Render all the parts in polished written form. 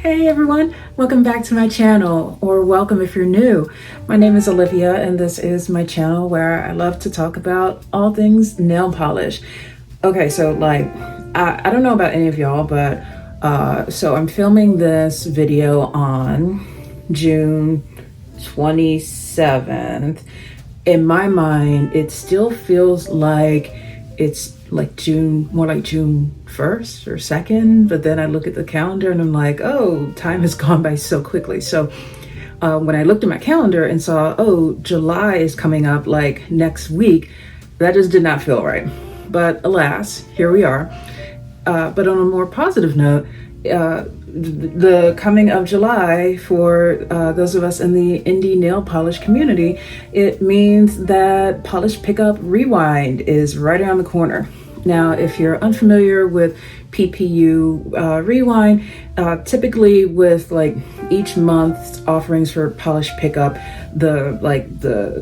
Hey everyone, welcome back to my channel, or welcome if you're new. My name is Olivia and this is my channel where I love to talk about all things nail polish. Okay, so I don't know about any of y'all, but so I'm filming this video on June 27th. In my mind, it still feels like it's like June, more like June 1st or 2nd, but then I look at the calendar and I'm like, oh, time has gone by so quickly. So when I looked at my calendar and saw, oh, July is coming up like next week, that just did not feel right. But alas, here we are. But on a more positive note, the coming of July for those of us in the indie nail polish community, it means that Polish Pickup Rewind is right around the corner. Now, if you're unfamiliar with PPU Rewind, typically with like each month's offerings for Polish Pickup, the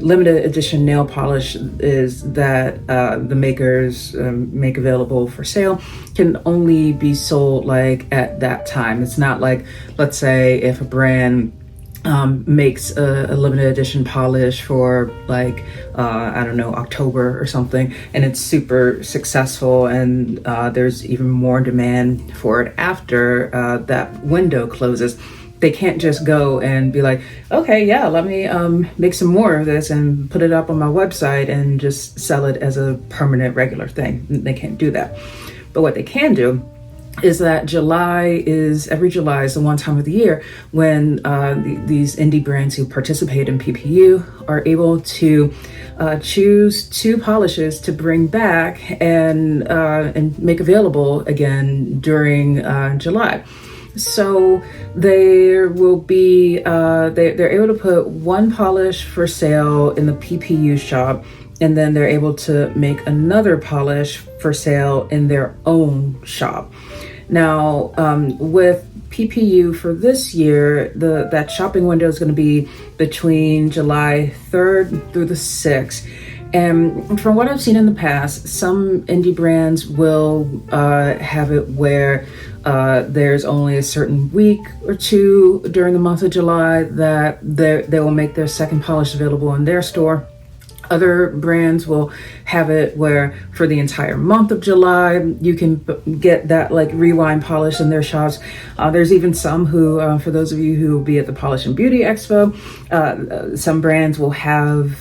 limited edition nail polish is that the makers make available for sale can only be sold like at that time. It's not like, let's say if a brand makes a limited edition polish for like I don't know, October or something, and it's super successful and there's even more demand for it after that window closes. They can't just go and be like, okay, yeah, let me make some more of this and put it up on my website and just sell it as a permanent regular thing. They can't do that. But what they can do is that every July is the one time of the year when these indie brands who participate in PPU are able to choose two polishes to bring back and make available again during July. So there will be they're able to put one polish for sale in the PPU shop, and then they're able to make another polish for sale in their own shop. Now, with PPU for this year, that shopping window is going to be between July 3rd through the 6th. And from what I've seen in the past, some indie brands will have it where there's only a certain week or two during the month of July that they will make their second polish available in their store. Other brands will have it where for the entire month of July, you can get that like rewind polish in their shops. There's even some who, for those of you who will be at the Polish and Beauty Expo, some brands will have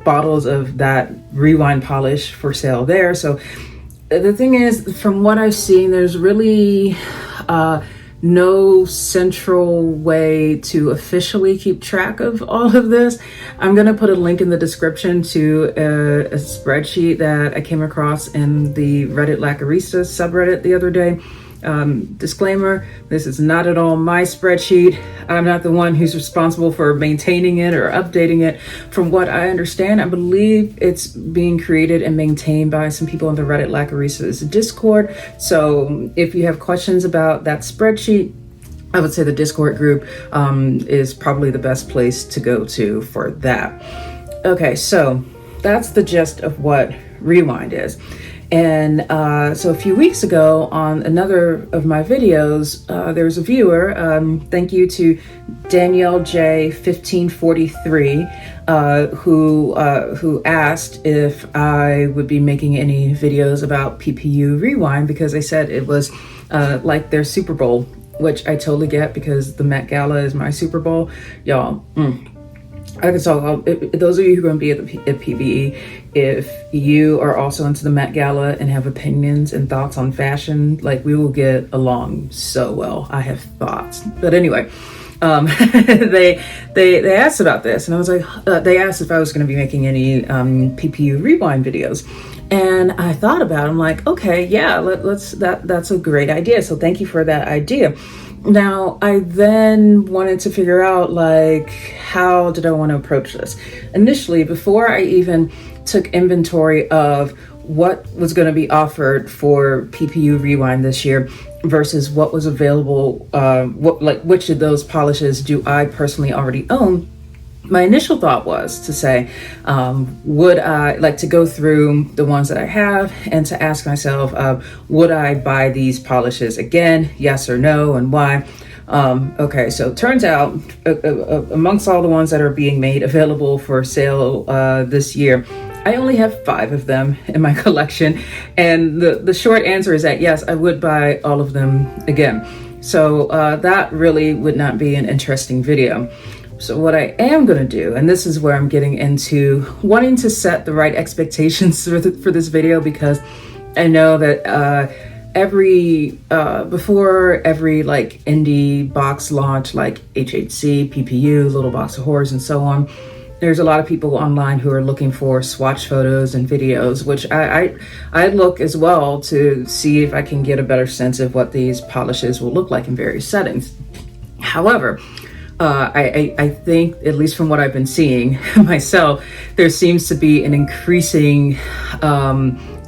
bottles of that rewind polish for sale there. So the thing is, from what I've seen, there's really no central way to officially keep track of all of this. I'm going to put a link in the description to a spreadsheet that I came across in the Reddit Lacqueristas subreddit the other day. Disclaimer, this is not at all my spreadsheet. I'm not the one who's responsible for maintaining it or updating it. From what I understand, I believe it's being created and maintained by some people in the Reddit Lacqueristas Discord. So if you have questions about that spreadsheet, I would say the Discord group is probably the best place to go to for that. Okay, so that's the gist of what Rewind is. And so a few weeks ago on another of my videos, there was a viewer, thank you to Danielle J 1543, who asked if I would be making any videos about PPU Rewind because they said it was like their Super Bowl, which I totally get because the Met Gala is my Super Bowl. Y'all, I can talk. Those of you who are going to be at PVE, if you are also into the Met Gala and have opinions and thoughts on fashion, like we will get along so well. I have thoughts, but anyway, they asked about this, and I was like, they asked if I was going to be making any PPU Rewind videos, and I thought about it. I'm like, okay, yeah, that's a great idea. So thank you for that idea. Now, I then wanted to figure out, like, how did I want to approach this? Initially, before I even took inventory of what was going to be offered for PPU Rewind this year versus what was available, which of those polishes do I personally already own, my initial thought was to say, would I like to go through the ones that I have and to ask myself, would I buy these polishes again? Yes or no, and why? Okay, so it turns out amongst all the ones that are being made available for sale this year, I only have 5 of them in my collection. And the short answer is that yes, I would buy all of them again. So that really would not be an interesting video. So what I am going to do, and this is where I'm getting into wanting to set the right expectations for this video, because I know that before every like indie box launch, like HHC, PPU, Little Box of Horrors, and so on, there's a lot of people online who are looking for swatch photos and videos, which I look as well to see if I can get a better sense of what these polishes will look like in various settings. However, I think, at least from what I've been seeing myself, there seems to be an increasing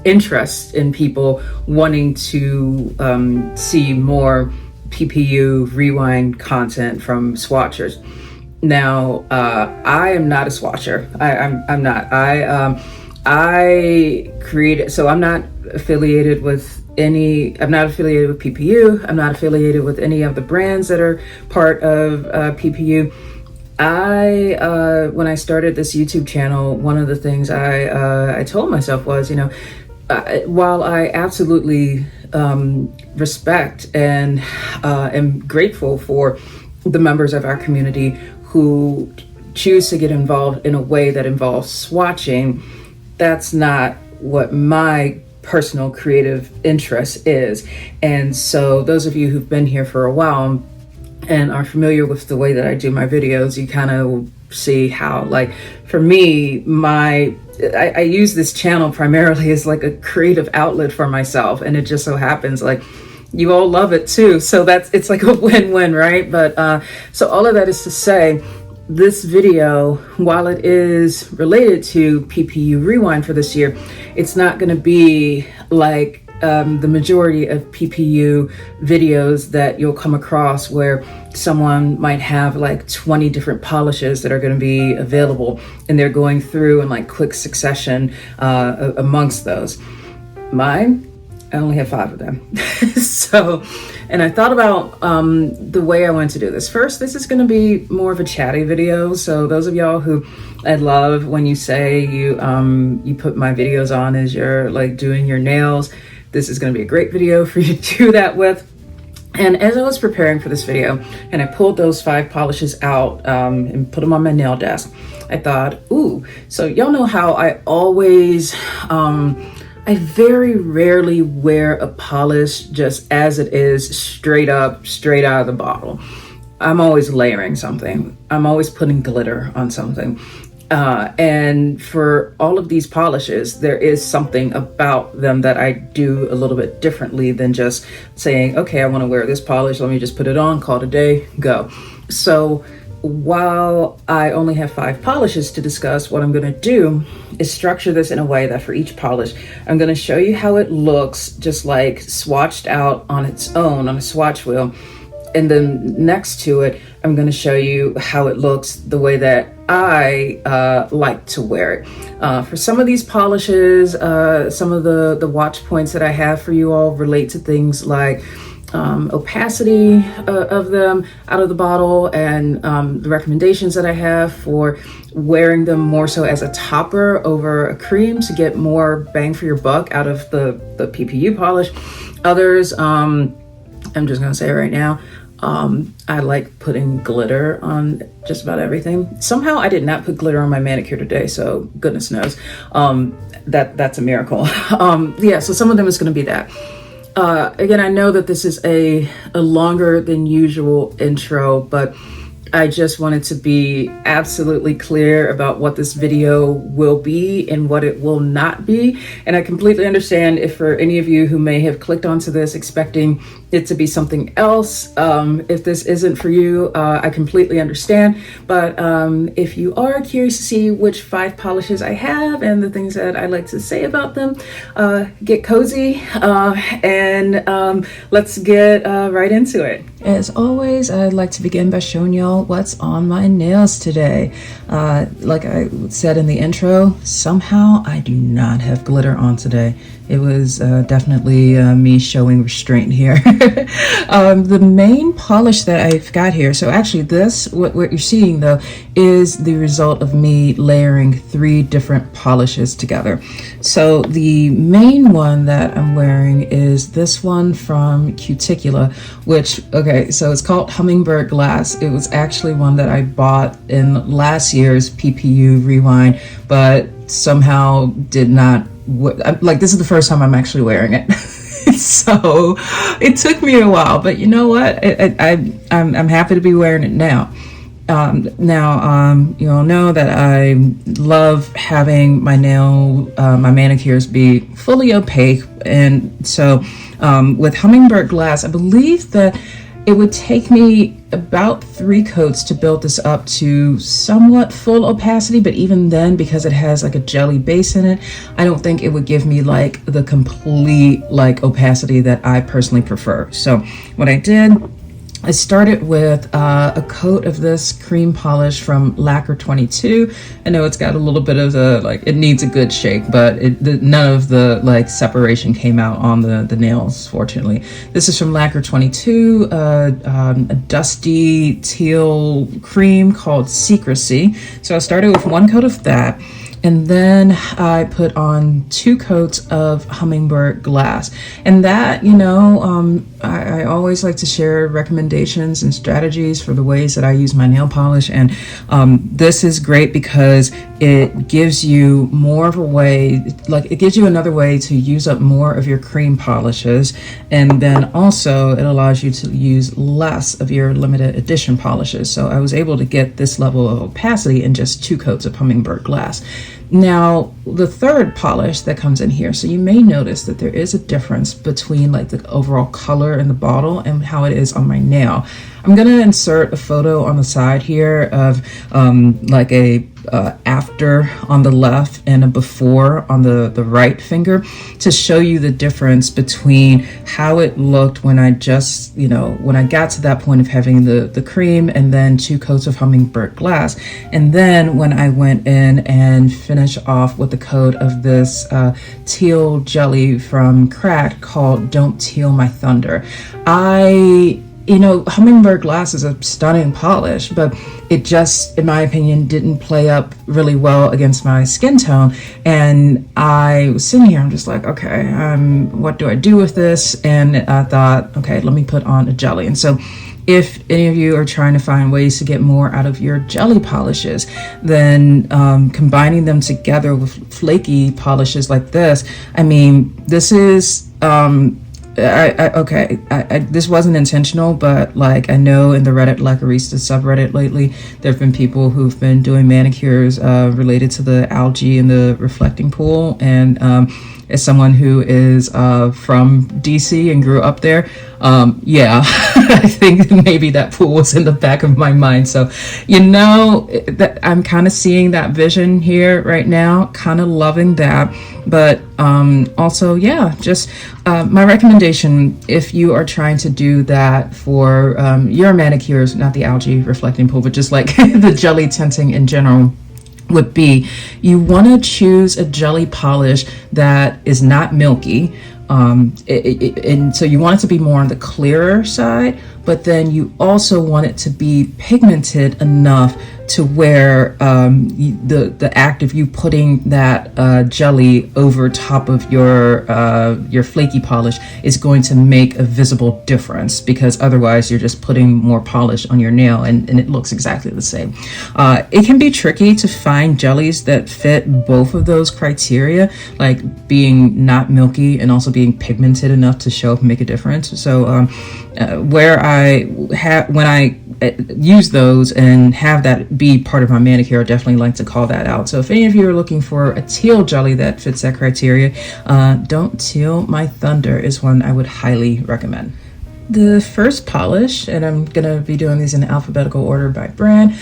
interest in people wanting to see more PPU Rewind content from swatchers. Now, I am not a swatcher. I'm not. I created, so I'm not affiliated with I'm not affiliated with PPU. I'm not affiliated with any of the brands that are part of PPU. When I started this YouTube channel, one of the things I told myself was, while I absolutely respect and am grateful for the members of our community who choose to get involved in a way that involves swatching, that's not what my personal creative interest is. And so those of you who've been here for a while and are familiar with the way that I do my videos, you kind of see how, like, for me, I use this channel primarily as like a creative outlet for myself, and it just so happens like you all love it too, so it's like a win-win, right? But so all of that is to say, this video, while it is related to PPU Rewind for this year, it's not going to be like the majority of PPU videos that you'll come across where someone might have like 20 different polishes that are going to be available, and they're going through in like quick succession amongst those. Mine, I only have 5 of them. So, and I thought about the way I wanted to do this. First, this is going to be more of a chatty video. So those of y'all who I love when you say you put my videos on as you're like doing your nails, this is going to be a great video for you to do that with. And as I was preparing for this video and I pulled those 5 polishes out and put them on my nail desk, I thought, ooh, so y'all know how I always, I very rarely wear a polish just as it is, straight out of the bottle. I'm always layering something. I'm always putting glitter on something. And for all of these polishes, there is something about them that I do a little bit differently than just saying, okay, I want to wear this polish, let me just put it on, call it a day, go. So while I only have 5 polishes to discuss, what I'm going to do is structure this in a way that for each polish, I'm going to show you how it looks just like swatched out on its own on a swatch wheel. And then next to it, I'm going to show you how it looks the way that I like to wear it. For some of these polishes, some of the watch points that I have for you all relate to things like opacity of them out of the bottle, and the recommendations that I have for wearing them more so as a topper over a cream to get more bang for your buck out of the PPU polish. Others, I'm just gonna say right now, I like putting glitter on just about everything. Somehow I did not put glitter on my manicure today, so goodness knows. That's a miracle. Yeah, so some of them is gonna be that. Again, I know that this is a longer than usual intro, but I just wanted to be absolutely clear about what this video will be and what it will not be. And I completely understand if for any of you who may have clicked onto this expecting it to be something else, if this isn't for you, I completely understand. But if you are curious to see which 5 polishes I have and the things that I like to say about them, get cozy and let's get right into it. As always, I'd like to begin by showing y'all what's on my nails today. Like I said in the intro, somehow I do not have glitter on today. It was definitely me showing restraint here. The main polish that I've got here, so actually this, what you're seeing though, is the result of me layering 3 different polishes together. So the main one that I'm wearing is this one from Cuticula, which, okay, so it's called Hummingbird Glass. It was actually one that I bought in last year's PPU Rewind, but somehow did not, like, this is the first time I'm actually wearing it. So it took me a while, but you know what? I'm happy to be wearing it now. You all know that I love having my manicures be fully opaque, and so with Hummingbird Glass, I believe that it would take me about 3 coats to build this up to somewhat full opacity, but even then, because it has like a jelly base in it, I don't think it would give me like the complete like opacity that I personally prefer. So what I did, I started with a coat of this cream polish from Lacquer 22. I know it's got a little bit of the, like, it needs a good shake, but none of the like separation came out on the nails, fortunately. This is from Lacquer 22, a dusty teal cream called Secrecy. So I started with 1 coat of that. And then I put on 2 coats of Hummingbird Glass. And that, you know, I always like to share recommendations and strategies for the ways that I use my nail polish. And this is great because it gives you more of a way, like it gives you another way to use up more of your cream polishes. And then also it allows you to use less of your limited edition polishes. So I was able to get this level of opacity in just 2 coats of Hummingbird Glass. Now, the third polish that comes in here, so you may notice that there is a difference between like the overall color in the bottle and how it is on my nail. I'm going to insert a photo on the side here of like a after on the left and a before on the right finger to show you the difference between how it looked when I just, you know, when I got to that point of having the cream and then 2 coats of Hummingbird Glass. And then when I went in and finished off with the coat of this teal jelly from Cracked called Don't Teal My Thunder. You know, Hummingbird Glass is a stunning polish, but it just, in my opinion, didn't play up really well against my skin tone. And I was sitting here, I'm just like, okay, what do I do with this? And I thought, okay, let me put on a jelly. And so if any of you are trying to find ways to get more out of your jelly polishes, then combining them together with flaky polishes like this, I mean, this is, this wasn't intentional, but like I know in the Reddit Lacquerista subreddit lately, there have been people who've been doing manicures related to the algae in the reflecting pool. And as someone who is from DC and grew up there, yeah, I think maybe that pool was in the back of my mind. So, you know, that I'm kind of seeing that vision here right now, kind of loving that. But also, yeah, just my recommendation, if you are trying to do that for your manicures, not the algae reflecting pool, but just like the jelly tinting in general, would be you want to choose a jelly polish that is not milky. And so you want it to be more on the clearer side, but then you also want it to be pigmented enough to where the act of you putting that jelly over top of your flaky polish is going to make a visible difference, because otherwise you're just putting more polish on your nail and it looks exactly the same. It can be tricky to find jellies that fit both of those criteria, like being not milky and also being pigmented enough to show up and make a difference. So when I use those and have that be part of my manicure, I definitely like to call that out. So if any of you are looking for a teal jelly that fits that criteria, Don't Teal My Thunder is one I would highly recommend. The first polish, and I'm gonna be doing these in alphabetical order by brand,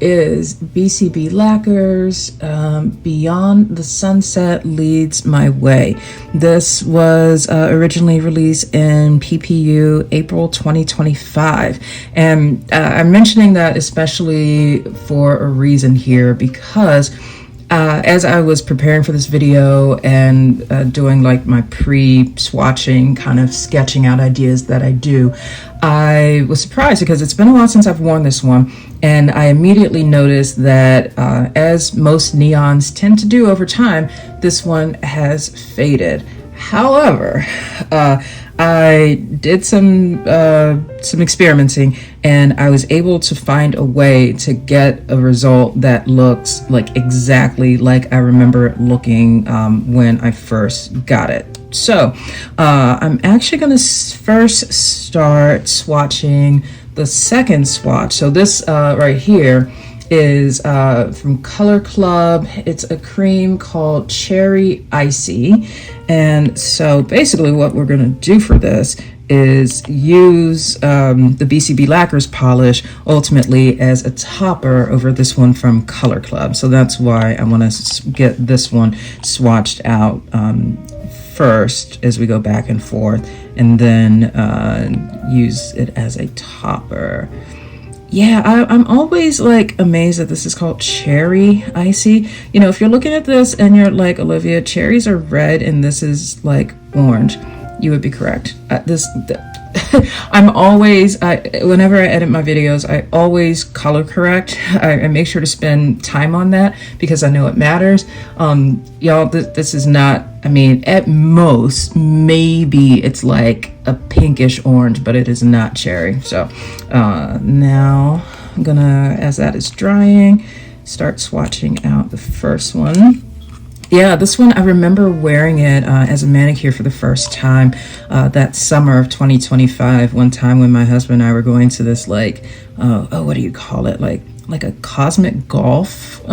is BCB Lacquers Beyond the Sunset Leads My Way. This was originally released in PPU April 2025. And I'm mentioning that especially for a reason here, because as I was preparing for this video and doing like my pre-swatching, kind of sketching out ideas that I do, I was surprised because it's been a while since I've worn this one, and I immediately noticed that as most neons tend to do over time, this one has faded. However, I did some experimenting, and I was able to find a way to get a result that looks like exactly like I remember it looking when I first got it. So I'm actually going to first start swatching the second swatch. So this right here is from Color Club. It's a cream called Cherry Icy. And so basically what we're going to do for this is use the BCB Lacquers polish ultimately as a topper over this one from Color Club. So that's why I want to get this one swatched out first as we go back and forth, and then use it as a topper. Yeah, I'm always like amazed that this is called Cherry Icy. You know, if you're looking at this and you're like, Olivia, cherries are red and this is like orange, you would be correct. I'm always, whenever I edit my videos, I always color correct. I make sure to spend time on that because I know it matters. Y'all, this is not, I mean, at most, maybe it's like a pinkish orange, but it is not cherry. So now I'm gonna, as that is drying, start swatching out the first one. Yeah, this one, I remember wearing it as a manicure for the first time that summer of 2025, one time when my husband and I were going to this like, what do you call it? Like a cosmic golf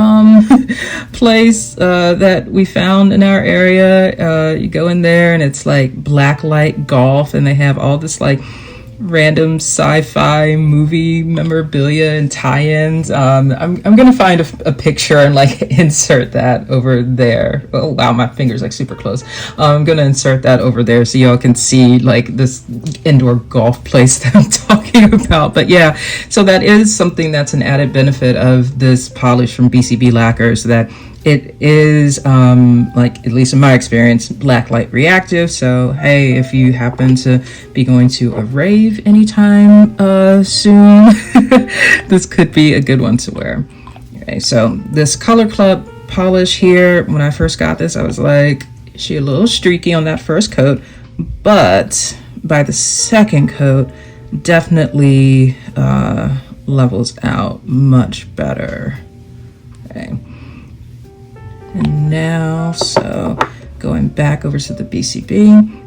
place that we found in our area. You go in there and it's like black light golf, and they have all this like random sci-fi movie memorabilia and tie-ins. I'm gonna find a picture and like insert that over there. Oh wow, my finger's like super close. I'm gonna insert that over there so y'all can see like this indoor golf place that I'm talking about. But yeah, so that is something that's an added benefit of this polish from BCB Lacquers, that it is, like, at least in my experience, black light reactive. So, hey, if you happen to be going to a rave anytime soon, this could be a good one to wear. Okay, so this Color Club polish here, when I first got this, I was like, she a little streaky on that first coat, but by the second coat, definitely levels out much better. Okay. And now, so going back over to the BCB.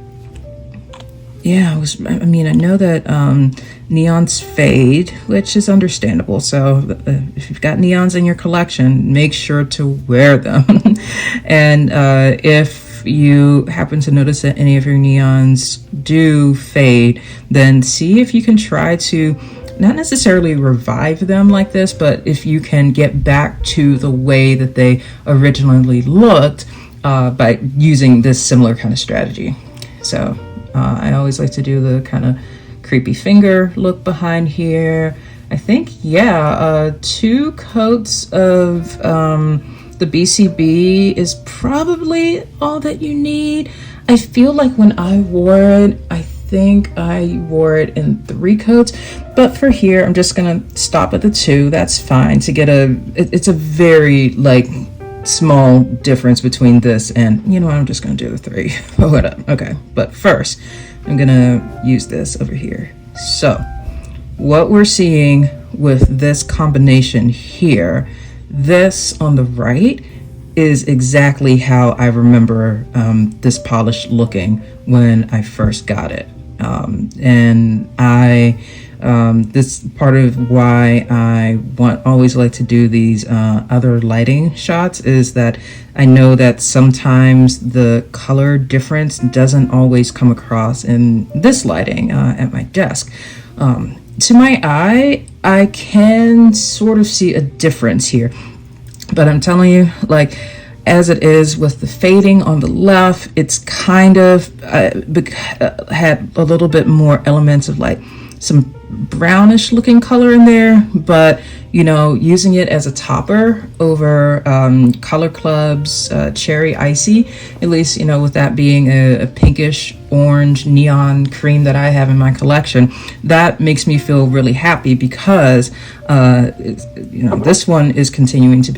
Yeah, I mean, I know that neons fade, which is understandable. So if you've got neons in your collection, make sure to wear them. And if you happen to notice that any of your neons do fade, then see if you can try to not necessarily revive them like this, but if you can get back to the way that they originally looked by using this similar kind of strategy. So I always like to do the kind of creepy finger look behind here. I think, yeah, 2 coats of the BCB is probably all that you need. I feel like when I wore it, I think I wore it in 3 coats, but for here I'm just gonna stop at the 2. That's fine to get it's a very like small difference between this and, you know what, I'm just gonna do the 3. Oh, what up? Okay, but first I'm gonna use this over here. So what we're seeing with this combination here, this on the right is exactly how I remember this polish looking when I first got it. And this part of why I always like to do these other lighting shots is that I know that sometimes the color difference doesn't always come across in this lighting at my desk. To my eye, I can sort of see a difference here, but I'm telling you, like, as it is with the fading on the left, it's kind of had a little bit more elements of like some brownish looking color in there, but you know, using it as a topper over Color Club's Cherry Icy, at least, you know, with that being a pinkish orange neon cream that I have in my collection, that makes me feel really happy because you know, this one is continuing to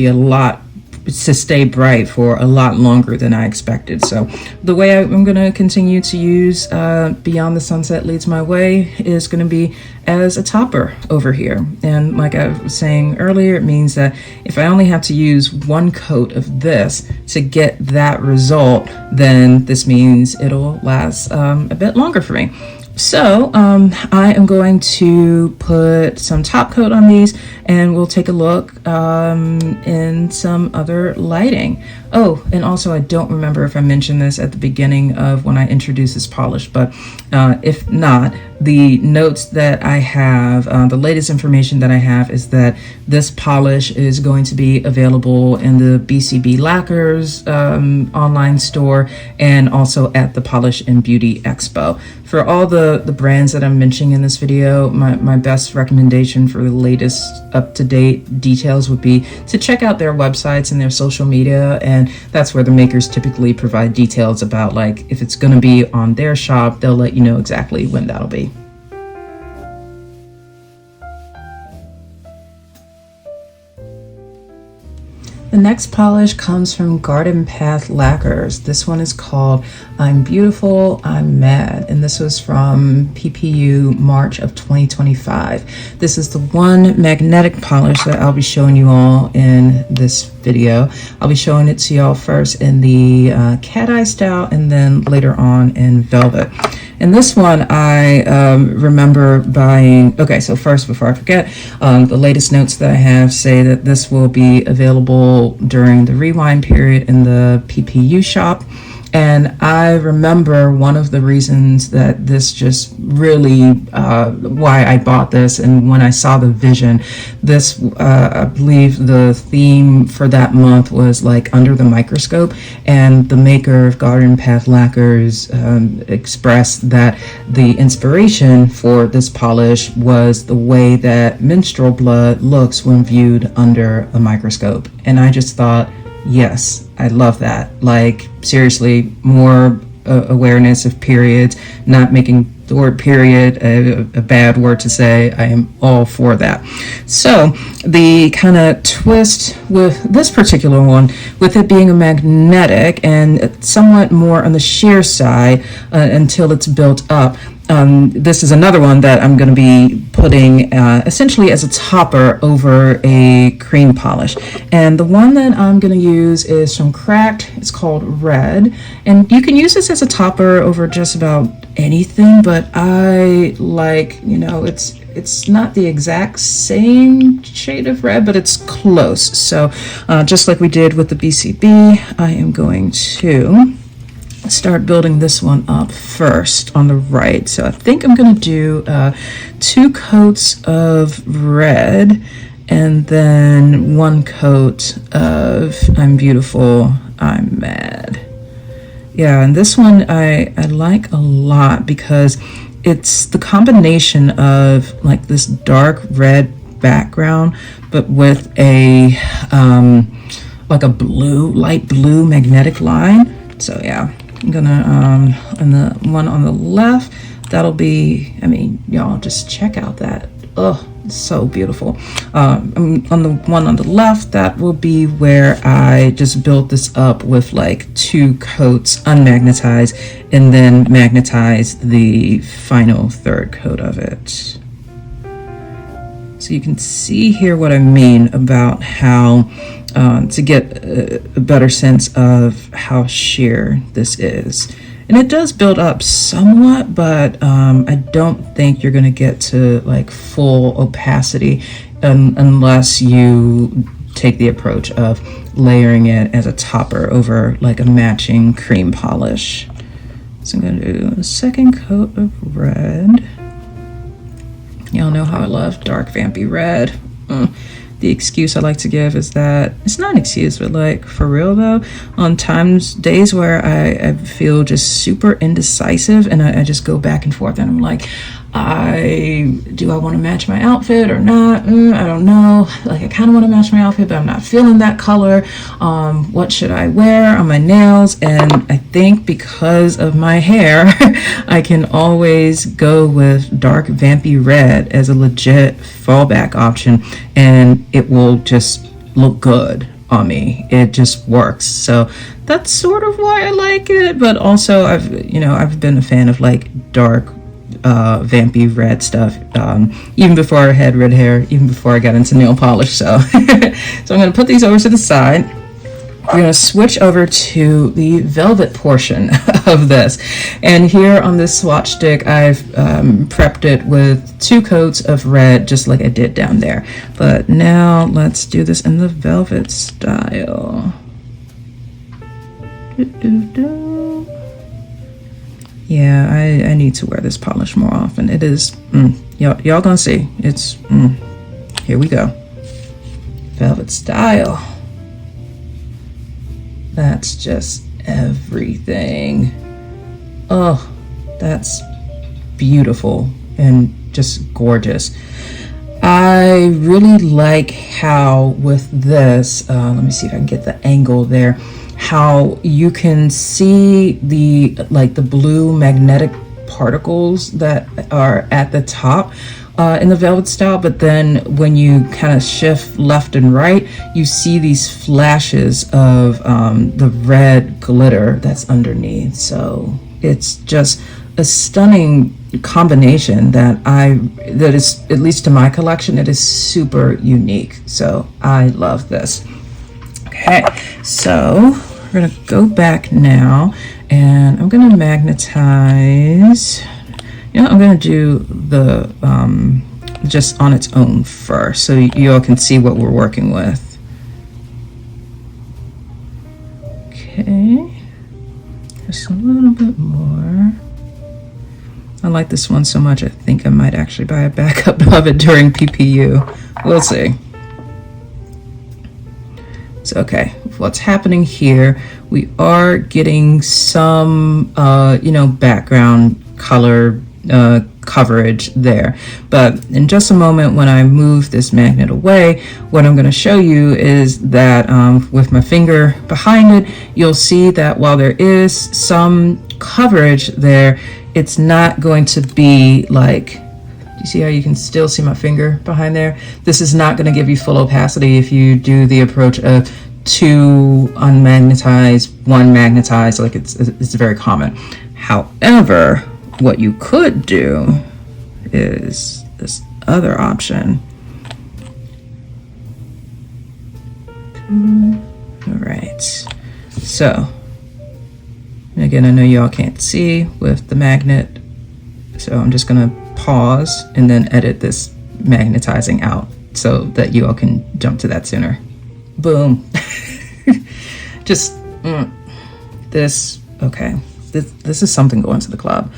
stay bright for a lot longer than I expected. So the way I'm going to continue to use Beyond the Sunset Leads My Way is going to be as a topper over here. And like I was saying earlier, it means that if I only have to use one coat of this to get that result, then this means it'll last a bit longer for me. So I am going to put some top coat on these, and we'll take a look in some other lighting. Oh, and also I don't remember if I mentioned this at the beginning of when I introduced this polish, but if not, the notes that I have, the latest information that I have is that this polish is going to be available in the BCB Lacquers online store and also at the Polish and Beauty Expo. For all the brands that I'm mentioning in this video, my best recommendation for the latest up-to-date details would be to check out their websites and their social media, and that's where the makers typically provide details about, like, if it's going to be on their shop, they'll let you know exactly when that'll be. The next polish comes from Garden Path Lacquers. This one is called I'm Beautiful, I'm Mad, and this was from PPU March of 2025. This is the one magnetic polish that I'll be showing you all in this video. I'll be showing it to y'all first in the cat eye style and then later on in velvet. And this one I remember buying. Okay, so first, before I forget, the latest notes that I have say that this will be available during the Rewind period in the PPU shop. And I remember one of the reasons that this just really, why I bought this, and when I saw the vision, this, I believe the theme for that month was like Under the Microscope, and the maker of Garden Path Lacquers expressed that the inspiration for this polish was the way that menstrual blood looks when viewed under a microscope. And I just thought, yes, I love that. Like, seriously, more awareness of periods, not making the word period a bad word to say. I am all for that. So the kind of twist with this particular one, with it being a magnetic and somewhat more on the sheer side until it's built up, this is another one that I'm going to be putting essentially as a topper over a cream polish. And the one that I'm going to use is from Cracked. It's called Red. And you can use this as a topper over just about anything, but I like, you know, it's not the exact same shade of red, but it's close. So just like we did with the BCB, I am going to start building this one up first on the right. So I think I'm going to do 2 coats of red and then 1 coat of I'm Beautiful, I'm Mad. Yeah, and this one I like a lot because it's the combination of like this dark red background, but with a like a blue, light blue magnetic line. So yeah, I'm gonna and the one on the left, that'll be, I mean, y'all just check out that, oh, so beautiful. On the one on the left, that will be where I just built this up with like 2 coats unmagnetized and then magnetized the final 3rd coat of it. So you can see here what I mean about how to get a better sense of how sheer this is. And it does build up somewhat, but I don't think you're gonna get to like full opacity unless you take the approach of layering it as a topper over like a matching cream polish. So I'm gonna do a second coat of red. Y'all know how I love dark vampy red. The excuse I like to give is that it's not an excuse, but like for real though, on days where I feel just super indecisive and I just go back and forth and I'm like, do I want to match my outfit or not? I don't know. Like I kind of want to match my outfit, but I'm not feeling that color. What should I wear on my nails? And I think because of my hair, I can always go with dark vampy red as a legit fallback option, and it will just look good on me. It just works. So that's sort of why I like it. But also I've been a fan of like dark vampy red stuff even before I had red hair, even before I got into nail polish. So so I'm going to put these over to the side. We're going to switch over to the velvet portion of this, and here on this swatch stick I've prepped it with 2 coats of red just like I did down there. But now let's do this in the velvet style. Yeah, I need to wear this polish more often. It is, y'all gonna see. It's, here we go. Velvet style. That's just everything. Oh, that's beautiful and just gorgeous. I really like how with this, let me see if I can get the angle there, how you can see the blue magnetic particles that are at the top in the velvet style, but then when you kind of shift left and right, you see these flashes of the red glitter that's underneath. So it's just a stunning combination that is, at least to my collection, it is super unique. So I love this. Okay, so we're gonna go back now and I'm gonna magnetize. I'm gonna do the just on its own first, so you all can see what we're working with. Okay, just a little bit more. I like this one so much, I think I might actually buy a backup of it during PPU. We'll see. So, okay, what's happening here, we are getting some, background color coverage there. But in just a moment, when I move this magnet away, what I'm going to show you is that with my finger behind it, you'll see that while there is some coverage there, it's not going to be like, do you see how you can still see my finger behind there? This is not going to give you full opacity if you do the approach of 2 unmagnetized, 1 magnetized, like it's very common. However, what you could do is this other option. All right, so again, I know y'all can't see with the magnet, so I'm just gonna pause and then edit this magnetizing out so that you all can jump to that sooner. Boom. Just this, okay, this is something going to the club.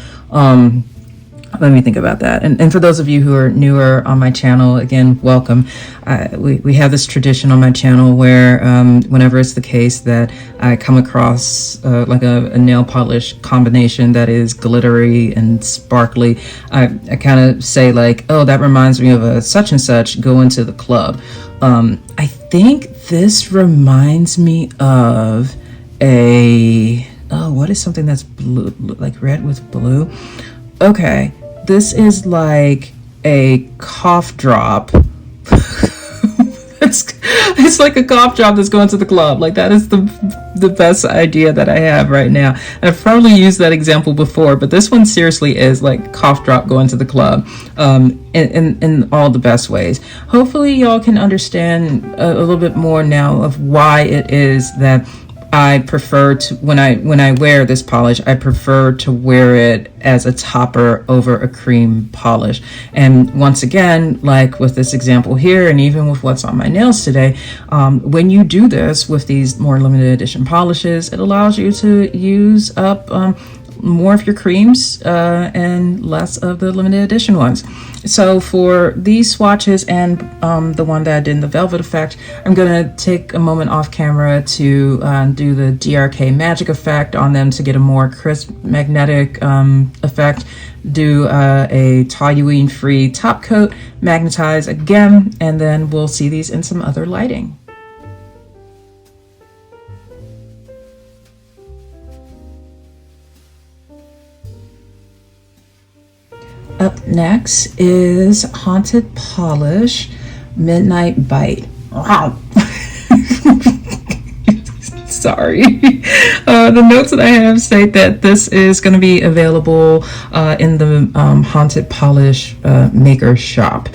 Let me think about that. And for those of you who are newer on my channel, again, welcome. We have this tradition on my channel where whenever it's the case that I come across like a nail polish combination that is glittery and sparkly, I kind of say like, oh, that reminds me of a such and such, go into the club. I think this reminds me of what is something that's blue, like red with blue? Okay, this is like a cough drop. It's like a cough drop that's going to the club. Like that is the best idea that I have right now. I've probably used that example before, but this one seriously is like cough drop going to the club in all the best ways. Hopefully y'all can understand a little bit more now of why it is that I prefer to, when I wear this polish, I prefer to wear it as a topper over a cream polish. And once again, like with this example here, and even with what's on my nails today, when you do this with these more limited edition polishes, it allows you to use up more of your creams and less of the limited edition ones. So for these swatches and the one that I did in the velvet effect, I'm gonna take a moment off camera to do the DRK magic effect on them to get a more crisp magnetic effect. Do a toluene free top coat, magnetize again, and then we'll see these in some other lighting. Up next is Haunted Polish Midnight Bite. Wow. Sorry. The notes that I have state that this is going to be available in the Haunted Polish maker shop.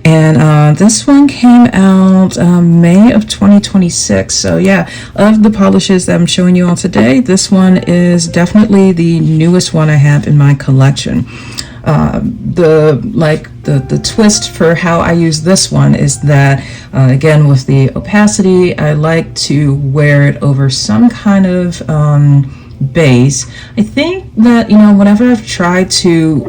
And this one came out May of 2026. So yeah, of the polishes that I'm showing you all today, this one is definitely the newest one I have in my collection. The twist for how I use this one is that again, with the opacity, I like to wear it over some kind of base. I think that, you know, whenever I've tried to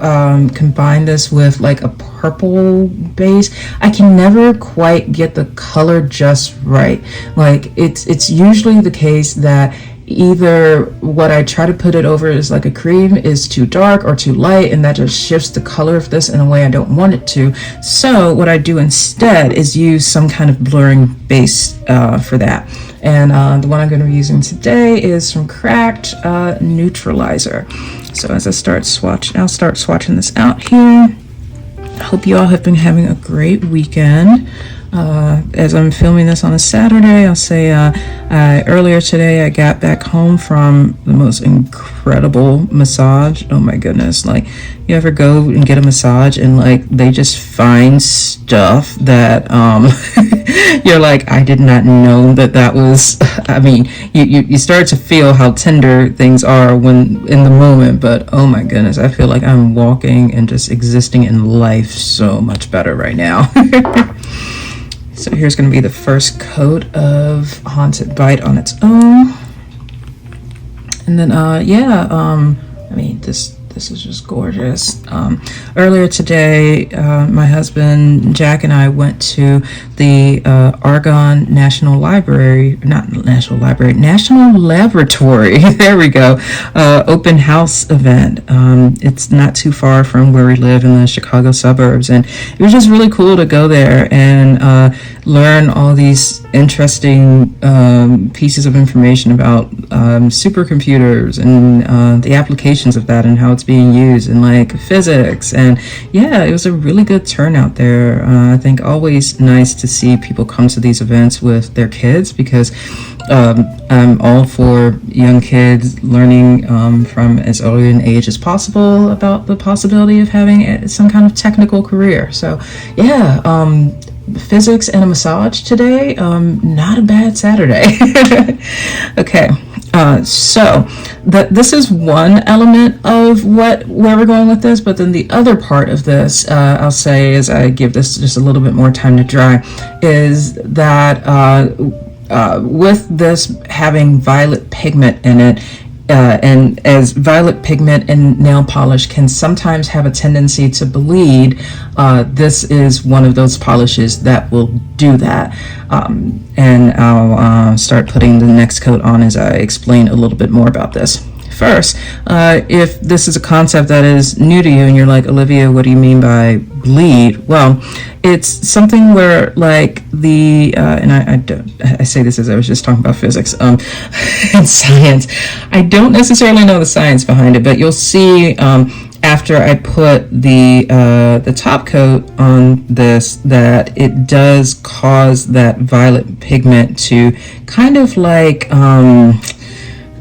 combine this with like a purple base, I can never quite get the color just right. Like it's usually the case that either what I try to put it over is like a cream is too dark or too light, and that just shifts the color of this in a way I don't want it to. So what I do instead is use some kind of blurring base for that. And the one I'm going to be using today is from Cracked Neutralizer. So as I start I'll start swatching this out here. I hope you all have been having a great weekend. As I'm filming this on a Saturday, I'll say earlier today I got back home from the most incredible massage. Oh my goodness, like, you ever go and get a massage and like they just find stuff that you're like, I did not know that was, I mean, you start to feel how tender things are when in the moment, but oh my goodness, I feel like I'm walking and just existing in life so much better right now. So here's going to be the first coat of Haunted Bite on its own. And then, I mean, this is just gorgeous. Earlier today, my husband Jack and I went to the Argonne National Laboratory. There we go. Open house event. It's not too far from where we live in the Chicago suburbs, and it was just really cool to go there and learn all these interesting pieces of information about supercomputers and the applications of that and how it's being used in like physics. And yeah, it was a really good turnout there. I think always nice to see people come to these events with their kids, because I'm all for young kids learning from as early an age as possible about the possibility of having some kind of technical career. So yeah, physics and a massage today, not a bad Saturday. Okay, so this is one element of where we're going with this, but then the other part of this, I'll say as I give this just a little bit more time to dry, is that with this having violet pigment in it, and as violet pigment in nail polish can sometimes have a tendency to bleed, this is one of those polishes that will do that. And I'll start putting the next coat on as I explain a little bit more about this. First, if this is a concept that is new to you and you're like, Olivia, what do you mean by bleed? Well, it's something where like and I say this as I was just talking about physics and science. I don't necessarily know the science behind it, but you'll see after I put the top coat on this that it does cause that violet pigment to kind of like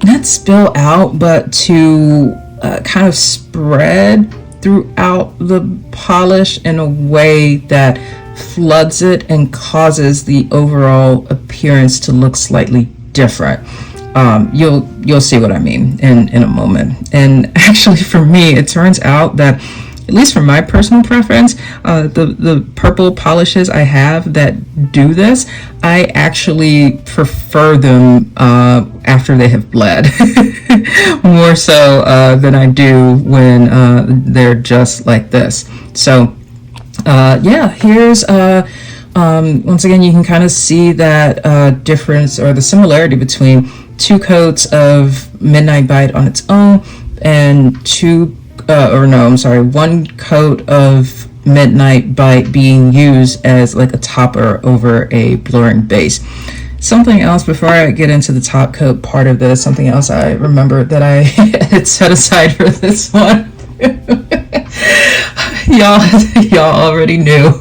not spill out, but to kind of spread throughout the polish in a way that floods it and causes the overall appearance to look slightly different. you'll see what I mean in a moment. And actually, for me, it turns out that, at least for my personal preference, the purple polishes I have that do this, I actually prefer them after they have bled more so than I do when they're just like this. So yeah, here's once again, you can kind of see that difference or the similarity between 2 coats of Midnight Bite on its own and 1 coat of Midnight Bite being used as like a topper over a blurring base. Something else before I get into the top coat part of this, something else I remember that I had set aside for this one. y'all already knew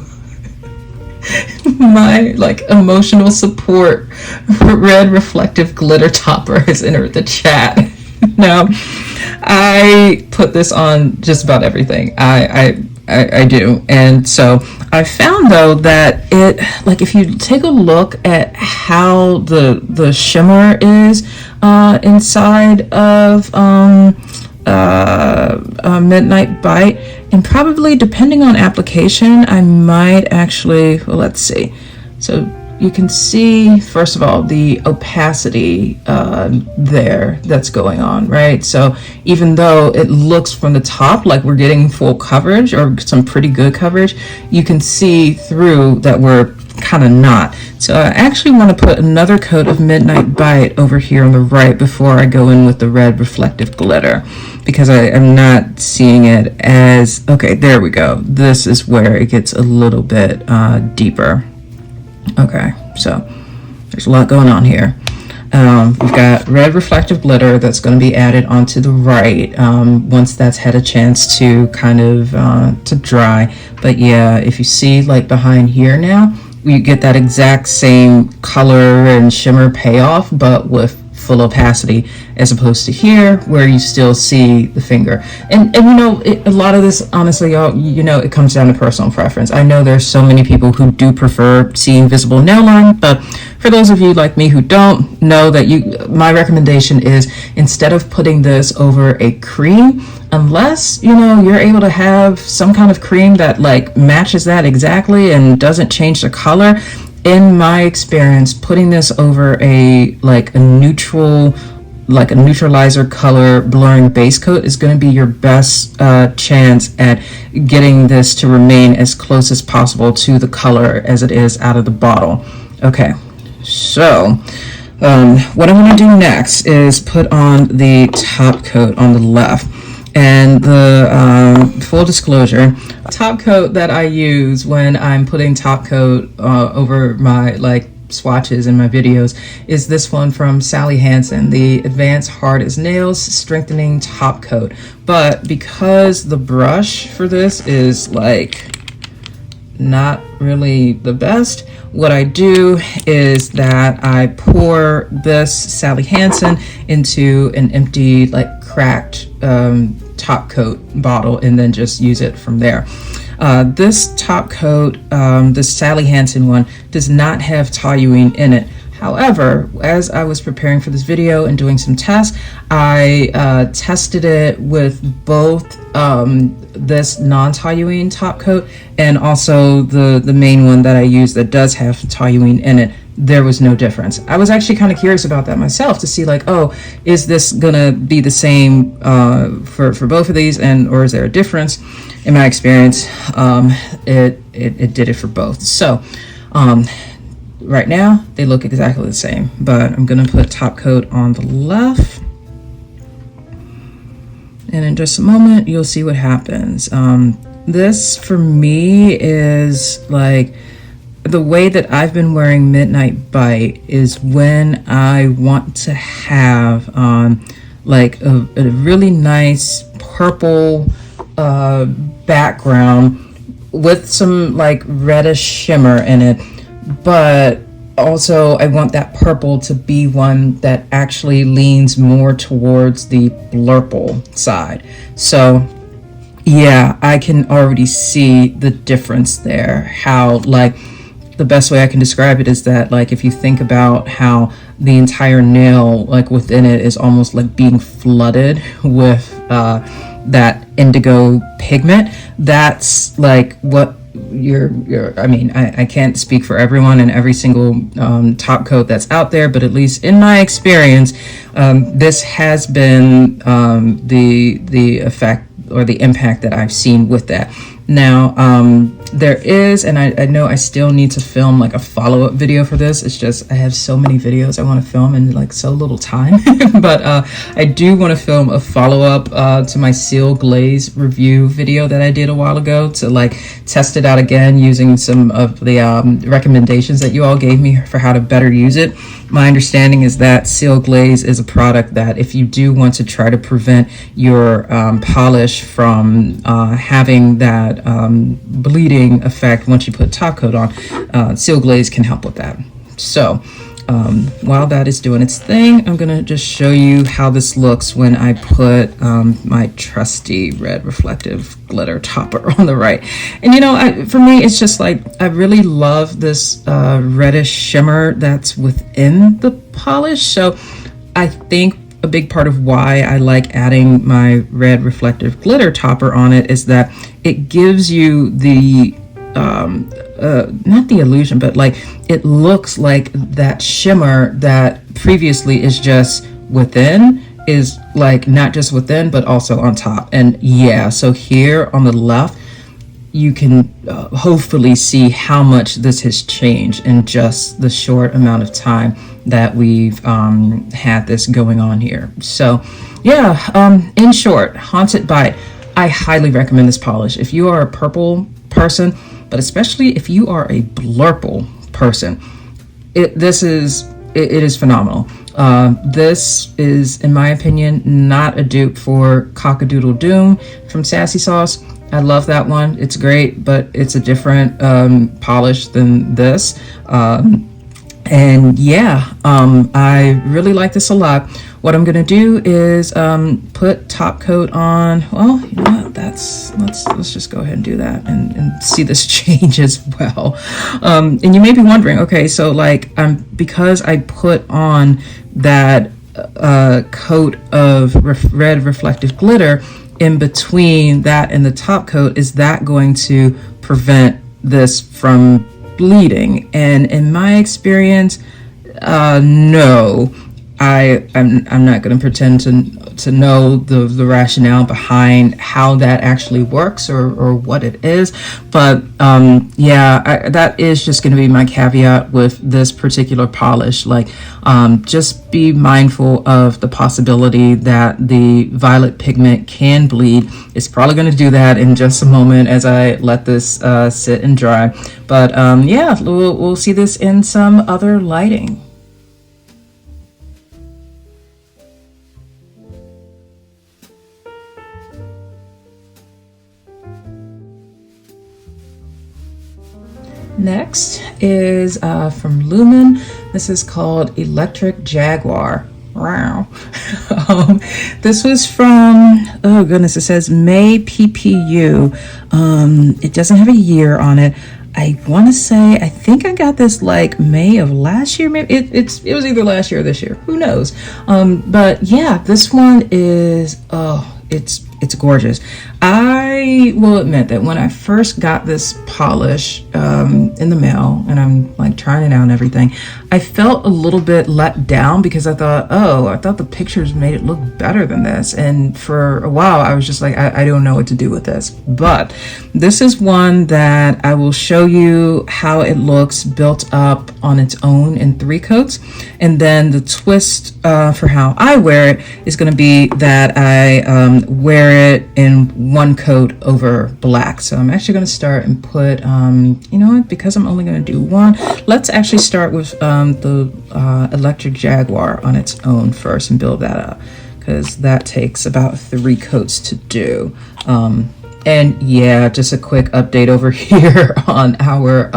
my like emotional support red reflective glitter topper has entered the chat. Now, I put this on just about everything. I do. And so I found though that it, like, if you take a look at how the shimmer is inside of Midnight Bite, and probably depending on application, I might actually, well, let's see. So you can see, first of all, the opacity there that's going on, right? So even though it looks from the top like we're getting full coverage or some pretty good coverage, you can see through that we're kind of not. So I actually want to put another coat of Midnight Bite over here on the right before I go in with the red reflective glitter, because I am not seeing it as, okay, there we go. This is where it gets a little bit deeper. Okay, so there's a lot going on here. We've got red reflective glitter that's going to be added onto the right once that's had a chance to kind of to dry. But yeah, if you see like behind here now, you get that exact same color and shimmer payoff, but with full opacity, as opposed to here where you still see the finger. And you know, a lot of this, honestly, y'all, you know, it comes down to personal preference. I know there's so many people who do prefer seeing visible nail line, but for those of you like me who don't know, that my recommendation is, instead of putting this over a cream, unless, you know, you're able to have some kind of cream that like matches that exactly and doesn't change the color, in my experience, putting this over a neutral, like a neutralizer color blurring base coat is going to be your best chance at getting this to remain as close as possible to the color as it is out of the bottle. Okay, so what I'm going to do next is put on the top coat on the left. And the full disclosure, top coat that I use when I'm putting top coat over my like swatches in my videos is this one from Sally Hansen, the Advanced Hard as Nails Strengthening Top Coat. But because the brush for this is like not really the best, what I do is that I pour this Sally Hansen into an empty, like cracked top coat bottle and then just use it from there. This top coat, this Sally Hansen one, does not have toluene in it. However, as I was preparing for this video and doing some tests, I tested it with both this non-toluene top coat and also the main one that I use that does have toluene in it. There was no difference. I was actually kind of curious about that myself to see like, oh, is this gonna be the same for both of these, and or is there a difference? In my experience, it did it for both. So right now they look exactly the same, but I'm gonna put top coat on the left, and in just a moment you'll see what happens. This for me is like, the way that I've been wearing Midnight Bite is when I want to have like a really nice purple background with some like reddish shimmer in it, but also I want that purple to be one that actually leans more towards the blurple side. So yeah, I can already see the difference there. How, like, the best way I can describe it is that, like, if you think about how the entire nail, like within it, is almost like being flooded with that indigo pigment. That's like what I mean, I can't speak for everyone and every single top coat that's out there, but at least in my experience, this has been the effect or the impact that I've seen with that. Now, there is, and I know I still need to film like a follow-up video for this. It's just I have so many videos I want to film in like so little time. But I do want to film a follow-up to my seal glaze review video that I did a while ago to like test it out again using some of the recommendations that you all gave me for how to better use it. My understanding is that seal glaze is a product that if you do want to try to prevent your polish from having that bleeding effect once you put top coat on, seal glaze can help with that. So while that is doing its thing, I'm gonna just show you how this looks when I put my trusty red reflective glitter topper on the right. And you know, for me, it's just like I really love this reddish shimmer that's within the polish. So I think a big part of why I like adding my red reflective glitter topper on it is that it gives you the not the illusion, but like it looks like that shimmer that previously is just within is like not just within but also on top. And yeah, so here on the left you can hopefully see how much this has changed in just the short amount of time that we've had this going on here. So yeah, in short, Haunted Bite, I highly recommend this polish. If you are a purple person, but especially if you are a blurple person, it is phenomenal. This is, in my opinion, not a dupe for Cockadoodle Doom from Sassy Sauce. I love that one. It's great, but it's a different polish than this. And yeah, I really like this a lot. What I'm gonna do is put top coat on. Well, you know what? Let's just go ahead and do that and see this change as well. And you may be wondering, okay, so like because I put on that coat of red reflective glitter in between that and the top coat, is that going to prevent this from bleeding? And in my experience, no. I'm not going to pretend to know the rationale behind how that actually works or what it is, but yeah, that is just going to be my caveat with this particular polish. Like, just be mindful of the possibility that the violet pigment can bleed. It's probably going to do that in just a moment as I let this sit and dry, but yeah, we'll see this in some other lighting. Next is from Lumen. This is called Electric Jaguar. Wow. This was from, oh goodness, it says May PPU. It doesn't have a year on it. I want to say, I think I got this like May of last year. Maybe it was either last year or this year. Who knows? But yeah, this one is, oh, it's gorgeous. I will admit that when I first got this polish in the mail and I'm like trying it out and everything, I felt a little bit let down because I thought the pictures made it look better than this. And for a while I was just like, I don't know what to do with this. But this is one that I will show you how it looks built up on its own in 3 coats. And then the twist for how I wear it is going to be that I wear it in 1 coat over black. So I'm actually going to start and put, you know what, because I'm only going to do 1, let's actually start with the Electric Jaguar on its own first and build that up, because that takes about 3 coats to do. And yeah, just a quick update over here on our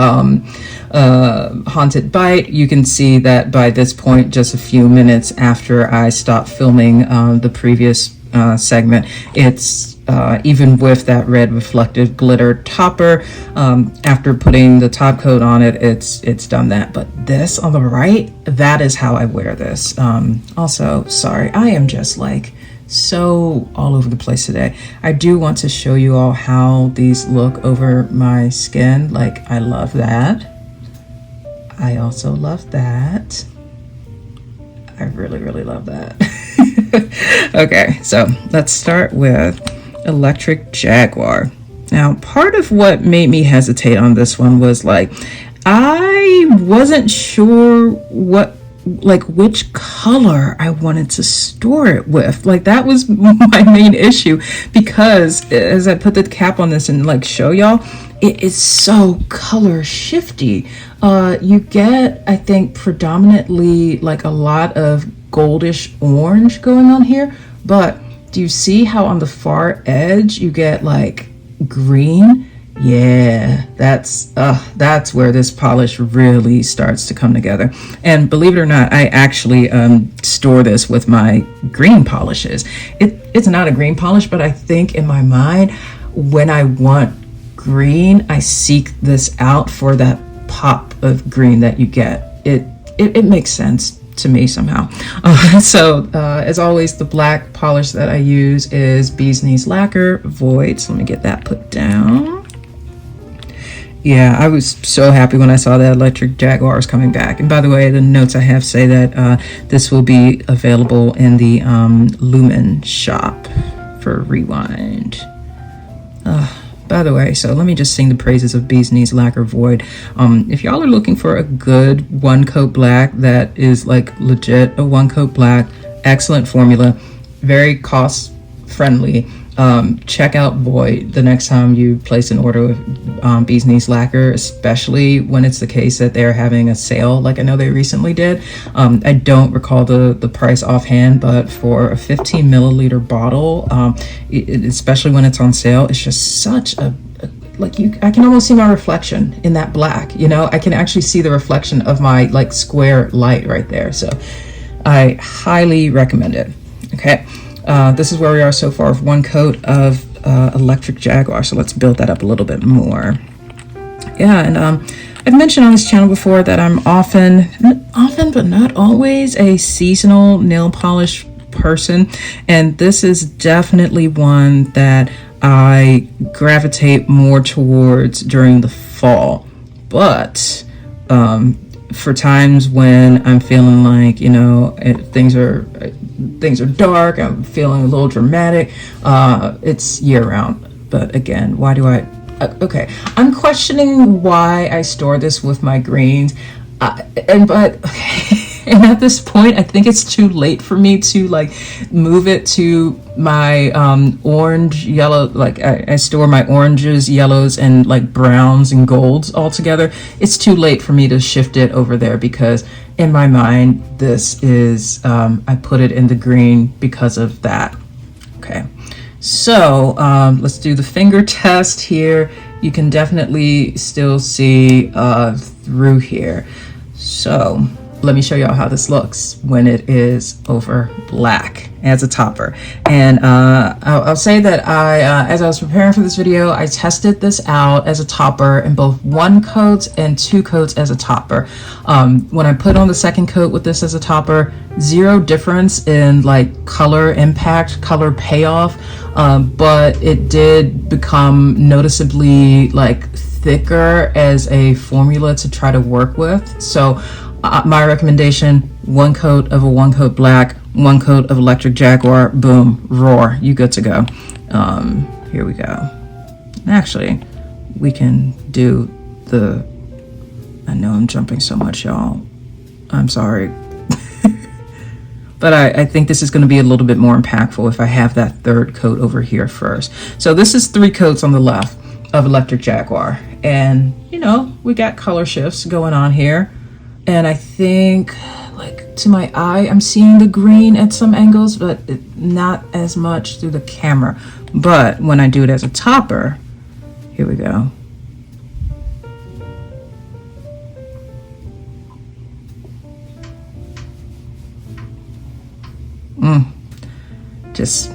Haunted Bite. You can see that by this point, just a few minutes after I stopped filming the previous segment, it's even with that red reflective glitter topper. After putting the top coat on it, it's done that. But this on the right, that is how I wear this. Also, sorry, I am just like so all over the place today. I do want to show you all how these look over my skin. Like, I love that. I also love that. I really, really love that. Okay, so let's start with Electric Jaguar. Now, part of what made me hesitate on this one was like, I wasn't sure which color I wanted to store it with. Like, that was my main issue, because as I put the cap on this and like show y'all, it is so color shifty. You get, I think, predominantly like a lot of goldish orange going on here, but do you see how on the far edge you get like green? Yeah, that's where this polish really starts to come together. And believe it or not, I actually store this with my green polishes. It's not a green polish, but I think in my mind, when I want green, I seek this out for that pop of green that you get. It makes sense to me somehow. So as always, the black polish that I use is Bee's Knees Lacquer Void. So let me get that put down. Yeah, I was so happy when I saw that Electric Jaguar is coming back. And by the way, the notes I have say that this will be available in the Lumen shop for Rewind. By the way, so let me just sing the praises of Bee's Knees Lacquer Void. If y'all are looking for a good one coat black that is like legit a one coat black, excellent formula, very cost friendly, check out Void the next time you place an order with Bee's Knees Lacquer, especially when it's the case that they're having a sale like I know they recently did. I don't recall the price offhand, but for a 15 milliliter bottle, especially when it's on sale, it's just such a like I can almost see my reflection in that black, you know. I can actually see the reflection of my like square light right there. So I highly recommend it. Okay. This is where we are so far with one coat of Electric Jaguar. So let's build that up a little bit more. Yeah, and I've mentioned on this channel before that I'm often but not always a seasonal nail polish person, and this is definitely one that I gravitate more towards during the fall. But for times when I'm feeling like, you know, things are dark, I'm feeling a little dramatic, it's year round. But again, why do I okay, I'm questioning why I store this with my greens, and at this point I think it's too late for me to like move it to my orange yellow. Like I store my oranges, yellows, and like browns and golds all together. It's too late for me to shift it over there, because in my mind this is I put it in the green because of that. Okay, so let's do the finger test here. You can definitely still see through here. So let me show y'all how this looks when it is over black as a topper. And I'll say that as I was preparing for this video, I tested this out as a topper in both one coat and two coats as a topper. When I put on the second coat with this as a topper, zero difference in like color impact, color payoff, but it did become noticeably like thicker as a formula to try to work with. So my recommendation, one coat of a one coat black, one coat of Electric Jaguar, boom, roar, you good to go. Here we go. Actually, we can do I know I'm jumping so much, y'all. I'm sorry. But I think this is going to be a little bit more impactful if I have that third coat over here first. So this is 3 coats on the left of Electric Jaguar. And, you know, we got color shifts going on here. And I think, like, to my eye, I'm seeing the green at some angles, but not as much through the camera. But when I do it as a topper, here we go. Just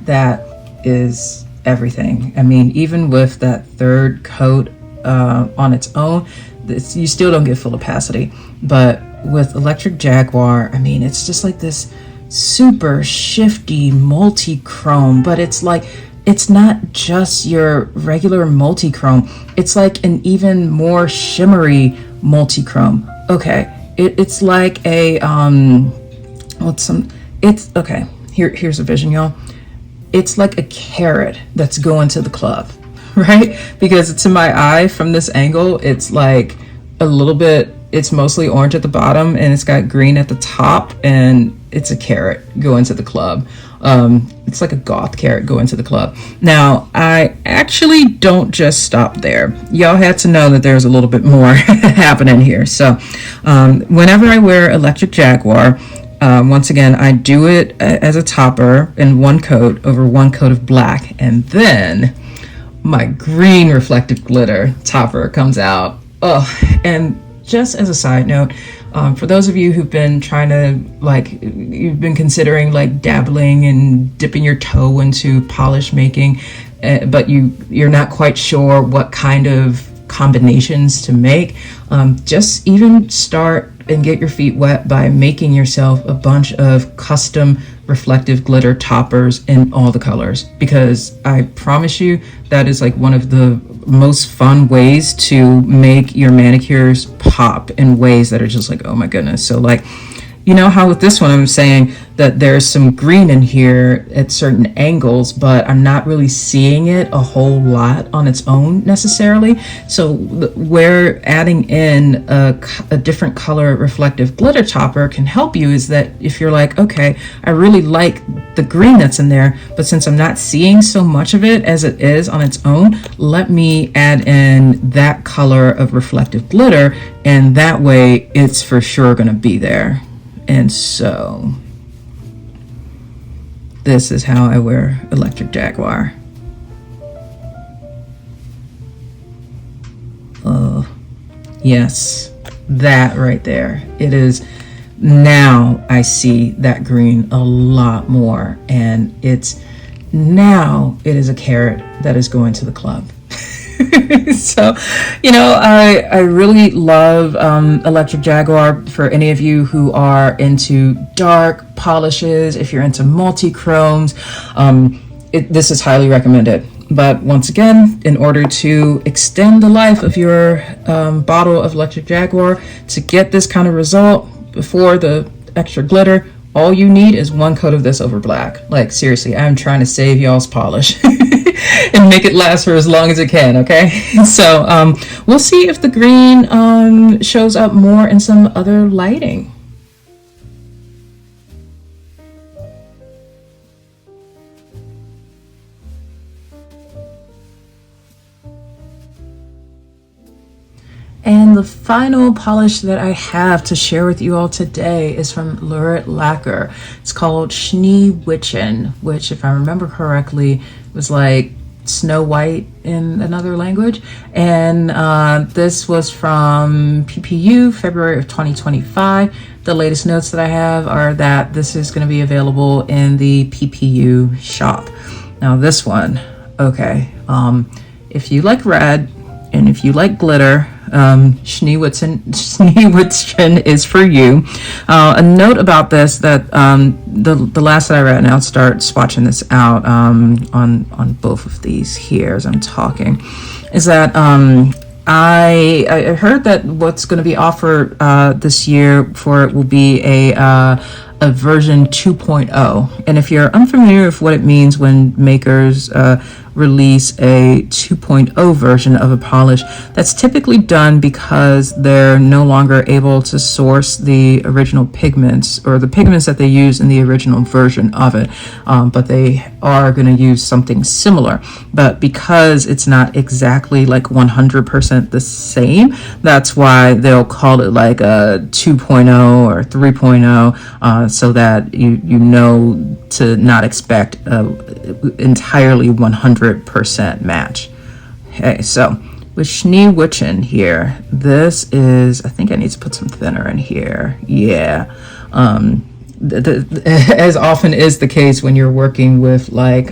that is everything. I mean, even with that third coat on its own, you still don't get full opacity. But with Electric Jaguar, I mean, it's just like this super shifty multi-chrome, but it's like, it's not just your regular multi-chrome. It's like an even more shimmery multi-chrome. Okay, it's like a it's okay. Here's a vision, y'all. It's like a carrot that's going to the club, right? Because to my eye from this angle, it's like a little bit, it's mostly orange at the bottom and it's got green at the top, and it's a carrot going to the club. It's like a goth carrot going to the club. Now, I actually don't just stop there. Y'all had to know that there's a little bit more happening here. So whenever I wear Electric Jaguar, once again, I do it as a topper in one coat over one coat of black, and then my green reflective glitter topper comes out. Oh, and just as a side note, for those of you who've been trying to, like, you've been considering like dabbling and dipping your toe into polish making, but you're not quite sure what kind of combinations to make, just even start and get your feet wet by making yourself a bunch of custom reflective glitter toppers in all the colors, because I promise you that is like one of the most fun ways to make your manicures pop in ways that are just like, oh my goodness. So like, you know how with this one I'm saying that there's some green in here at certain angles, but I'm not really seeing it a whole lot on its own necessarily. So where adding in a different color reflective glitter topper can help you is that if you're like, okay, I really like the green that's in there, but since I'm not seeing so much of it as it is on its own, let me add in that color of reflective glitter, and that way it's for sure gonna be there. And so this is how I wear Electric Jaguar. Oh, yes, that right there. It is, now I see that green a lot more, and it is a carrot that is going to the club. So, you know, I really love Electric Jaguar. For any of you who are into dark polishes, if you're into multi-chromes, this is highly recommended. But once again, in order to extend the life of your bottle of Electric Jaguar, to get this kind of result before the extra glitter, all you need is one coat of this over black. Like, seriously, I'm trying to save y'all's polish and make it last for as long as it can, okay? So we'll see if the green shows up more in some other lighting. And the final polish that I have to share with you all today is from Lurid Lacquer. It's called Schneewittchen, which, if I remember correctly, was like Snow White in another language. And this was from PPU, February of 2025. The latest notes that I have are that this is going to be available in the PPU shop. Now this one, okay, if you like red and if you like glitter, Schneewittchen is for you. A note about this, that the last that I read, and I'll start swatching this out on both of these here as I'm talking, is that I heard that what's going to be offered this year for it will be a version 2.0. And if you're unfamiliar with what it means when makers release a 2.0 version of a polish, that's typically done because they're no longer able to source the original pigments or the pigments that they use in the original version of it, but they are going to use something similar. But because it's not exactly like 100% the same, that's why they'll call it like a 2.0 or 3.0, so that you know to not expect entirely 100% match. Okay, so with Schneewittchen here, this is, I think I need to put some thinner in here. Yeah, as often is the case when you're working with like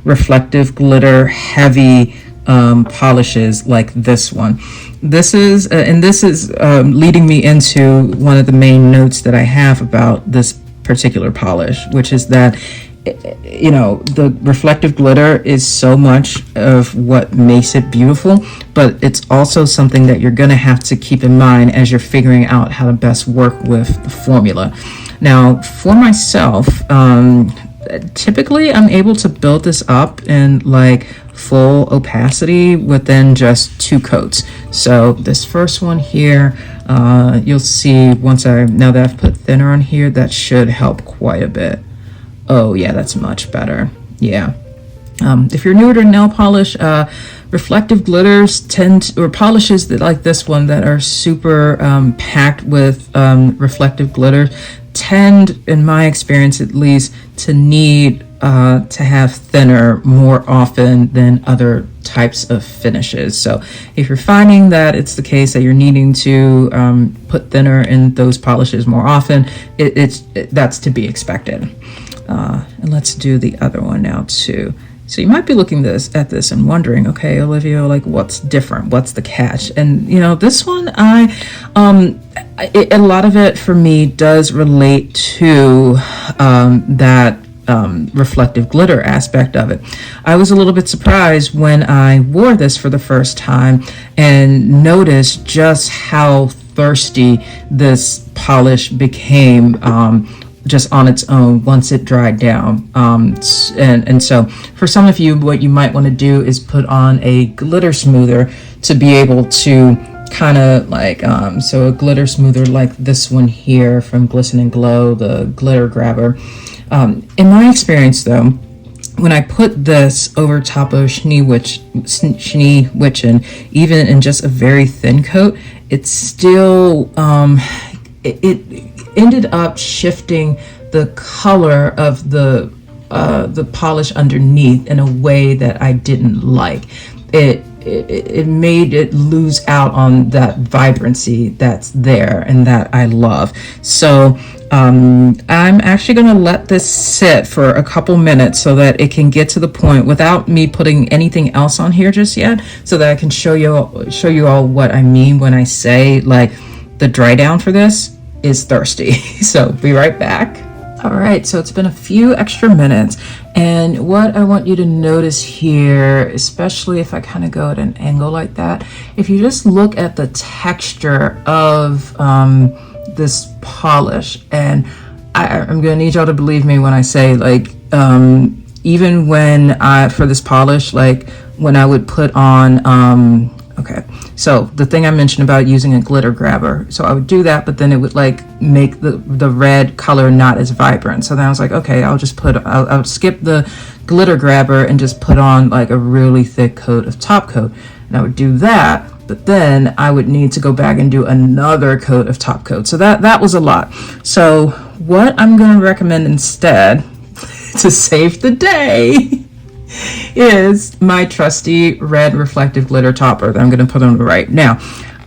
reflective glitter heavy polishes like this one. This is leading me into one of the main notes that I have about this particular polish, which is that the reflective glitter is so much of what makes it beautiful, but it's also something that you're going to have to keep in mind as you're figuring out how to best work with the formula. Now, for myself, typically I'm able to build this up in like full opacity within just 2 coats. So this first one here, you'll see now that I've put thinner on here, that should help quite a bit. Oh yeah, that's much better. Yeah. If you're newer to nail polish, reflective glitters polishes that like this one that are super packed with reflective glitter tend, in my experience at least, to need to have thinner more often than other types of finishes. So if you're finding that it's the case that you're needing to put thinner in those polishes more often, that's to be expected. And let's do the other one now too. So you might be looking at this and wondering, okay, Olivia, like what's different? What's the catch? And this one, a lot of it for me does relate to that reflective glitter aspect of it. I was a little bit surprised when I wore this for the first time and noticed just how thirsty this polish became just on its own once it dried down. And so for some of you, what you might want to do is put on a glitter smoother to be able to kind of like, so a glitter smoother like this one here from Glisten and Glow, the glitter grabber. In my experience though, when I put this over top of Schneewittchen, even in just a very thin coat, it's still, it ended up shifting the color of the polish underneath in a way that I didn't like. It made it lose out on that vibrancy that's there and that I love. So I'm actually going to let this sit for a couple minutes so that it can get to the point without me putting anything else on here just yet, so that I can show you all what I mean when I say like the dry down for this is thirsty. So be right back. All right, so it's been a few extra minutes, and what I want you to notice here, especially if I kind of go at an angle like that, if you just look at the texture of this polish, and I'm gonna need y'all to believe me when I say like even when for this polish, like when I would put on okay, so the thing I mentioned about using a glitter grabber, so I would do that, but then it would like make the red color not as vibrant. So then I was like, okay, I'll skip the glitter grabber and just put on like a really thick coat of top coat. And I would do that, but then I would need to go back and do another coat of top coat. So that was a lot. So what I'm gonna recommend instead to save the day is my trusty red reflective glitter topper that I'm going to put on right now.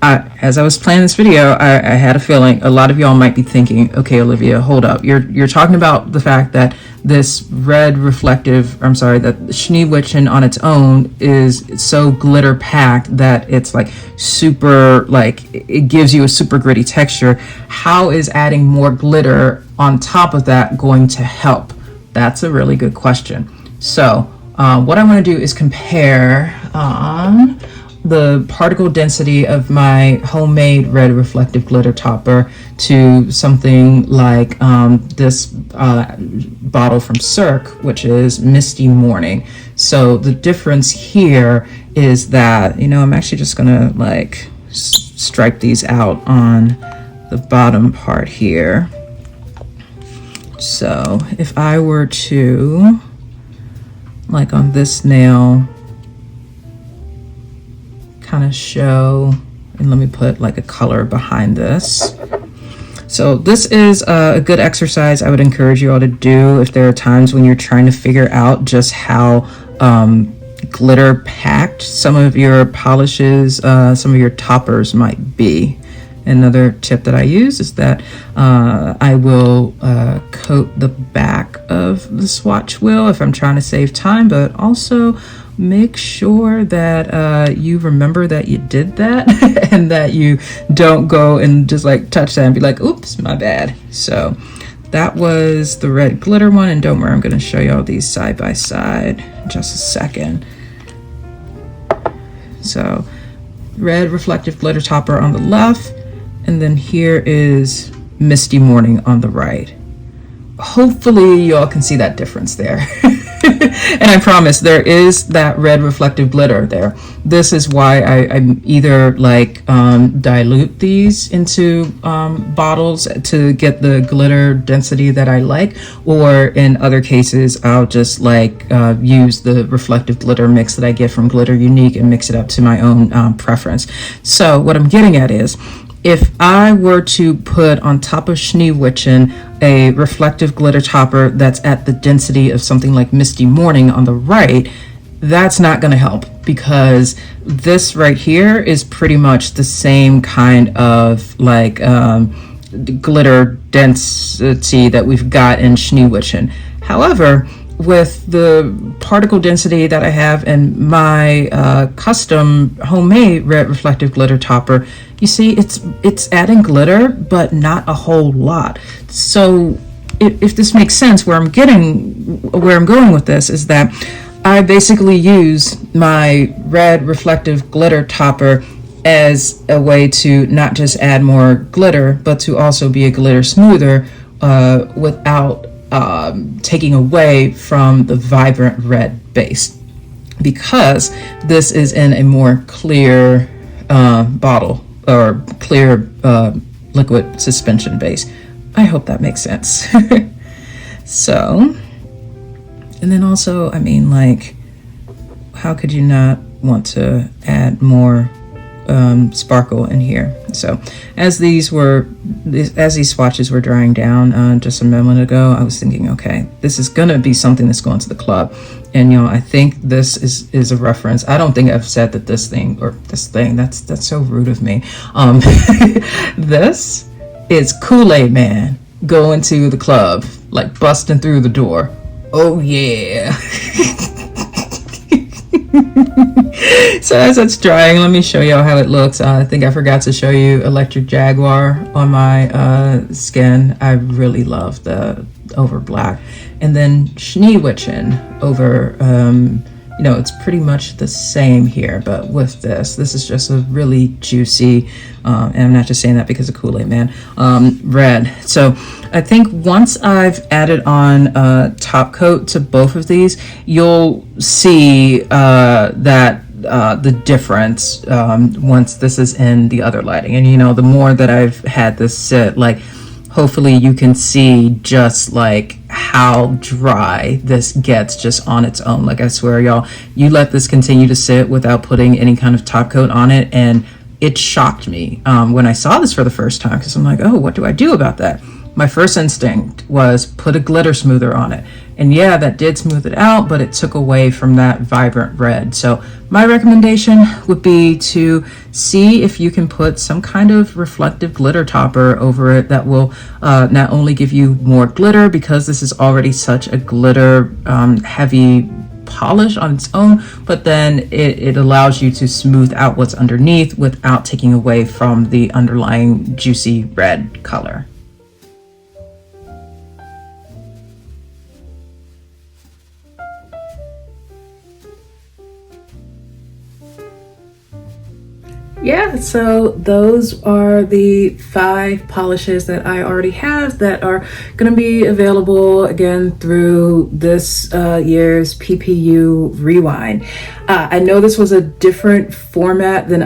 As I was planning this video, I had a feeling a lot of y'all might be thinking, okay, Olivia, hold up. You're talking about the fact that this red reflective, that Schneewittchen on its own is so glitter packed that it's like super, like it gives you a super gritty texture. How is adding more glitter on top of that going to help? That's a really good question. So what I want to do is compare the particle density of my homemade red reflective glitter topper to something like this bottle from Cirque, which is Misty Morning. So the difference here is that, I'm actually just gonna like stripe these out on the bottom part here. So if I were to, like on this nail, kind of show, and let me put like a color behind this. So this is a good exercise I would encourage you all to do if there are times when you're trying to figure out just how glitter packed some of your polishes, some of your toppers might be. Another tip that I use is that I will coat the back of the swatch wheel if I'm trying to save time, but also make sure that you remember that you did that and that you don't go and just like touch that and be like, oops, my bad. So that was the red glitter one, and don't worry, I'm going to show you all these side by side in just a second. So red reflective glitter topper on the left, and then here is Misty Morning on the right. Hopefully y'all can see that difference there. And I promise there is that red reflective glitter there. This is why I either like dilute these into bottles to get the glitter density that I like, or in other cases I'll just like use the reflective glitter mix that I get from Glitter Unique and mix it up to my own preference. So what I'm getting at is, if I were to put on top of Schneewittchen a reflective glitter topper that's at the density of something like Misty Morning on the right, that's not going to help, because this right here is pretty much the same kind of like glitter density that we've got in Schneewittchen. However, with the particle density that I have in my custom homemade red reflective glitter topper, you see it's adding glitter but not a whole lot. So if this makes sense, where I'm going with this is that I basically use my red reflective glitter topper as a way to not just add more glitter, but to also be a glitter smoother without taking away from the vibrant red base, because this is in a more clear bottle or clear liquid suspension base. I hope that makes sense. So, and then also, I mean, like, how could you not want to add more sparkle in here? So as these swatches were drying down just a moment ago, I was thinking, okay, this is gonna be something that's going to the club. And I think this is a reference. I don't think I've said that this thing, that's so rude of me. This is Kool-Aid Man going to the club, like busting through the door. Oh yeah. So as it's drying, let me show y'all how it looks. I think I forgot to show you Electric Jaguar on my skin. I really love the over black. And then Schneewittchen over, it's pretty much the same here, but with this is just a really juicy, and I'm not just saying that because of Kool-Aid Man, red. So I think once I've added on top coat to both of these, you'll see that the difference once this is in the other lighting. And the more that I've had this sit, like, hopefully you can see just like how dry this gets just on its own. Like, I swear, y'all, you let this continue to sit without putting any kind of top coat on it, and it shocked me when I saw this for the first time, because I'm like, oh, what do I do about that? My first instinct was put a glitter smoother on it. And yeah, that did smooth it out, but it took away from that vibrant red. So my recommendation would be to see if you can put some kind of reflective glitter topper over it that will not only give you more glitter, because this is already such a glitter heavy polish on its own, but then it allows you to smooth out what's underneath without taking away from the underlying juicy red color. Yeah, so those are the 5 polishes that I already have that are going to be available again through this year's PPU Rewind. I know this was a different format than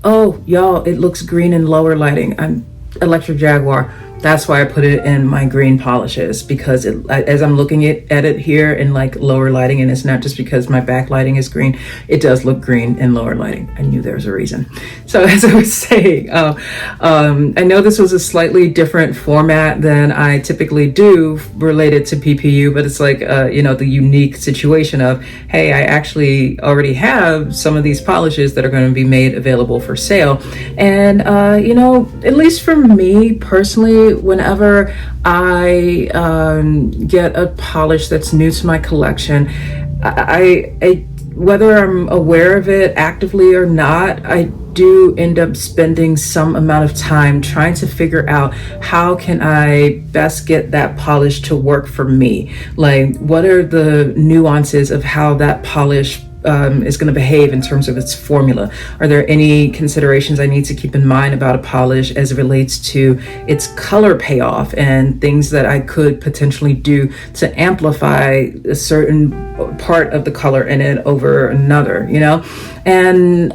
oh, y'all, it looks green in lower lighting. I'm Electric Jaguar. That's why I put it in my green polishes, because as I'm looking at it here in like lower lighting, and it's not just because my backlighting is green, it does look green in lower lighting. I knew there was a reason. So as I was saying, I know this was a slightly different format than I typically do related to PPU, but it's like, the unique situation of, hey, I actually already have some of these polishes that are going to be made available for sale. And, at least for me personally, whenever I get a polish that's new to my collection, I whether I'm aware of it actively or not, I do end up spending some amount of time trying to figure out how can I best get that polish to work for me. Like, what are the nuances of how that polish is going to behave in terms of its formula? Are there any considerations I need to keep in mind about a polish as it relates to its color payoff and things that I could potentially do to amplify a certain part of the color in it over another, And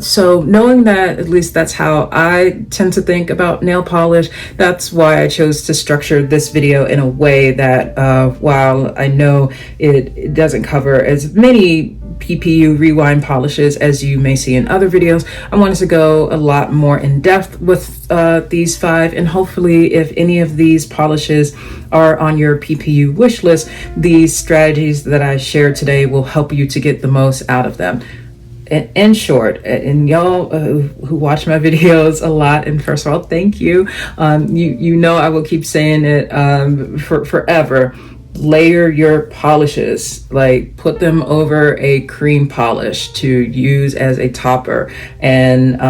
so knowing that, at least that's how I tend to think about nail polish, that's why I chose to structure this video in a way that while I know it doesn't cover as many PPU Rewind polishes as you may see in other videos, I wanted to go a lot more in depth with these 5, and hopefully if any of these polishes are on your PPU wish list, these strategies that I shared today will help you to get the most out of them. In short, and y'all who watch my videos a lot, and first of all, thank you. You know I will keep saying it for forever. Layer your polishes, like put them over a cream polish to use as a topper, and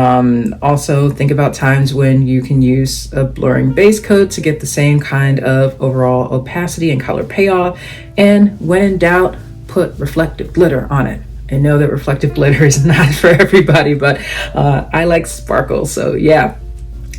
also think about times when you can use a blurring base coat to get the same kind of overall opacity and color payoff. And when in doubt, put reflective glitter on it. I know that reflective glitter is not for everybody, but I like sparkle, so yeah.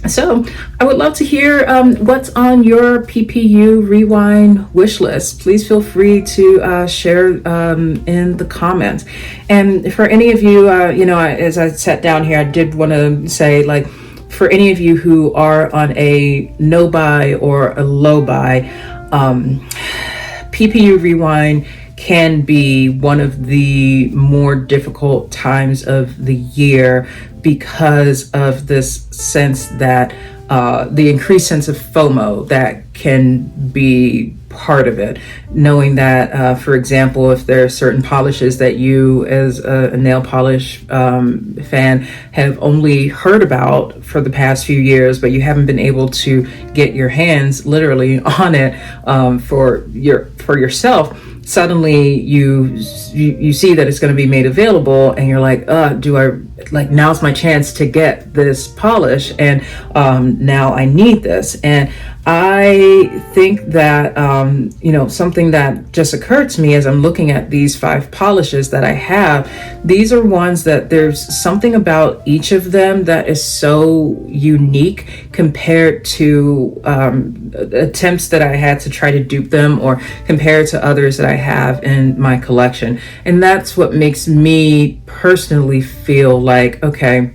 So I would love to hear what's on your PPU Rewind wish list. Please feel free to share in the comments. And for any of you, as I sat down here, I did want to say, like, for any of you who are on a no buy or a low buy, PPU Rewind can be one of the more difficult times of the year because of this sense that the increased sense of FOMO that can be part of it. Knowing that, for example, if there are certain polishes that you as a nail polish fan have only heard about for the past few years, but you haven't been able to get your hands literally on it for yourself, suddenly you see that it's going to be made available, and you're like, now's my chance to get this polish, and now I need this. And I think that something that just occurred to me as I'm looking at these 5 polishes that I have, these are ones that there's something about each of them that is so unique compared to attempts that I had to try to dupe them, or compared to others that I have in my collection. And that's what makes me personally feel like, okay,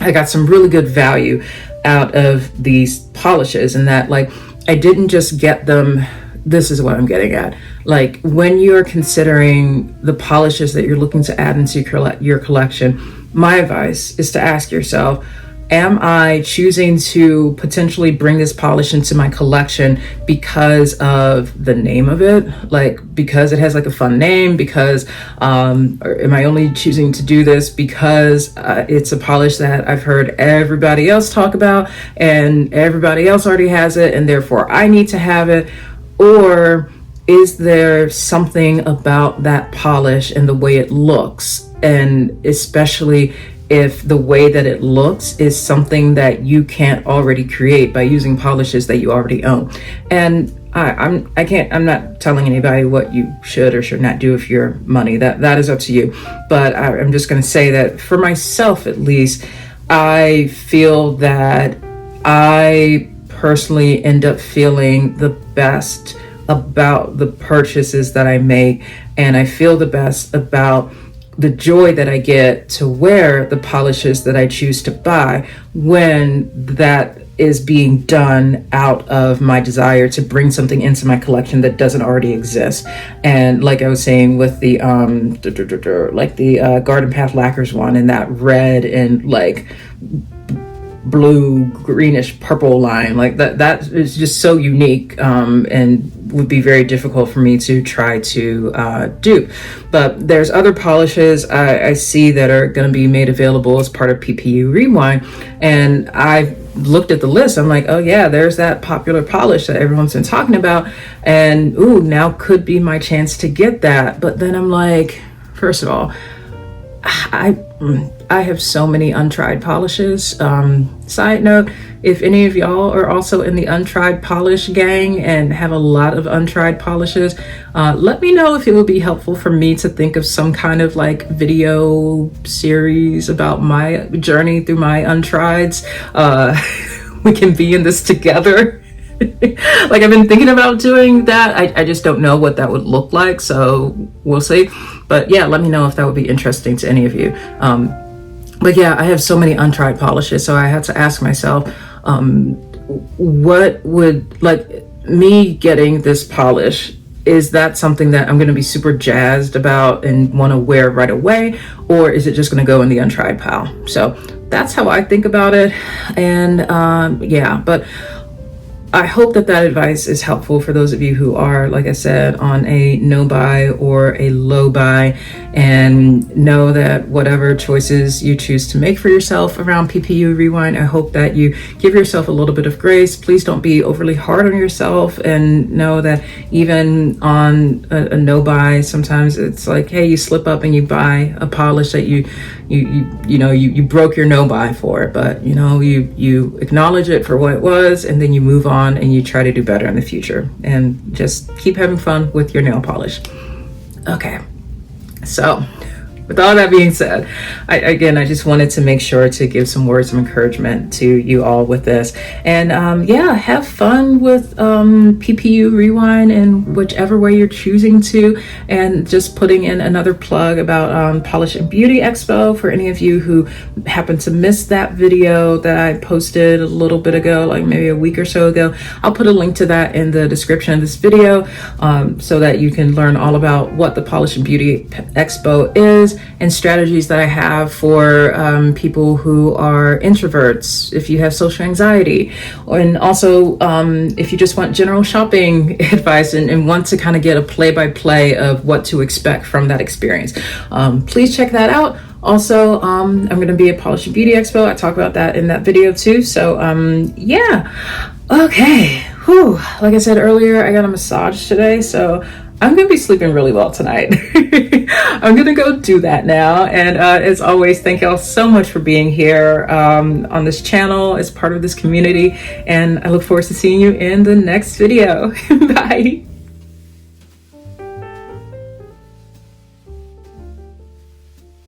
I got some really good value out of these polishes, and that, like, I didn't just get them. This is what I'm getting at. Like, when you're considering the polishes that you're looking to add into your collection, my advice is to ask yourself, am I choosing to potentially bring this polish into my collection because of the name of it? Like, because it has like a fun name, because, or am I only choosing to do this because it's a polish that I've heard everybody else talk about and everybody else already has it, and therefore I need to have it? Or is there something about that polish and the way it looks, and especially if the way that it looks is something that you can't already create by using polishes that you already own? And I'm not telling anybody what you should or should not do with your money. That is up to you. But I'm just going to say that for myself, at least, I feel that I personally end up feeling the best about the purchases that I make, and I feel the best about the joy that I get to wear the polishes that I choose to buy when that is being done out of my desire to bring something into my collection that doesn't already exist. And like I was saying with the like the Garden Path Lacquers one, and that red and like blue greenish purple line, like that is just so unique, and would be very difficult for me to try to do. But there's other polishes I see that are going to be made available as part of PPU Rewind, and I looked at the list. I'm like, oh yeah, there's that popular polish that everyone's been talking about, and ooh, now could be my chance to get that. But then I'm like, first of all, I have so many untried polishes. Side note, if any of y'all are also in the untried polish gang and have a lot of untried polishes, let me know if it would be helpful for me to think of some kind of like video series about my journey through my untrieds. We can be in this together. Like, I've been thinking about doing that. I just don't know what that would look like, so we'll see. But yeah, let me know if that would be interesting to any of you. But yeah, I have so many untried polishes, so I had to ask myself, what would, like, me getting this polish, is that something that I'm going to be super jazzed about and want to wear right away, or is it just going to go in the untried pile? So that's how I think about it. And yeah, but I hope that advice is helpful for those of you who are, like I said, on a no buy or a low buy, and know that whatever choices you choose to make for yourself around PPU Rewind, I hope that you give yourself a little bit of grace. Please don't be overly hard on yourself, and know that even on a no buy, sometimes it's like, hey, you slip up and you buy a polish that you broke your no buy for it, but you acknowledge it for what it was, and then you move on and you try to do better in the future, and just keep having fun with your nail polish. Okay, so with all that being said, I just wanted to make sure to give some words of encouragement to you all with this. And yeah, have fun with PPU Rewind in whichever way you're choosing to. And just putting in another plug about Polish and Beauty Expo for any of you who happen to miss that video that I posted a little bit ago, like maybe a week or so ago. I'll put a link to that in the description of this video, so that you can learn all about what the Polish and Beauty Expo is, and strategies that I have for people who are introverts, if you have social anxiety, and also if you just want general shopping advice and want to kind of get a play-by-play of what to expect from that experience. Please check that out. Also, I'm going to be at Polish and Beauty Expo. I talk about that in that video too. So yeah, okay. Whew. Like I said earlier, I got a massage today, so I'm going to be sleeping really well tonight. I'm going to go do that now. And as always, thank y'all so much for being here on this channel as part of this community. And I look forward to seeing you in the next video. Bye.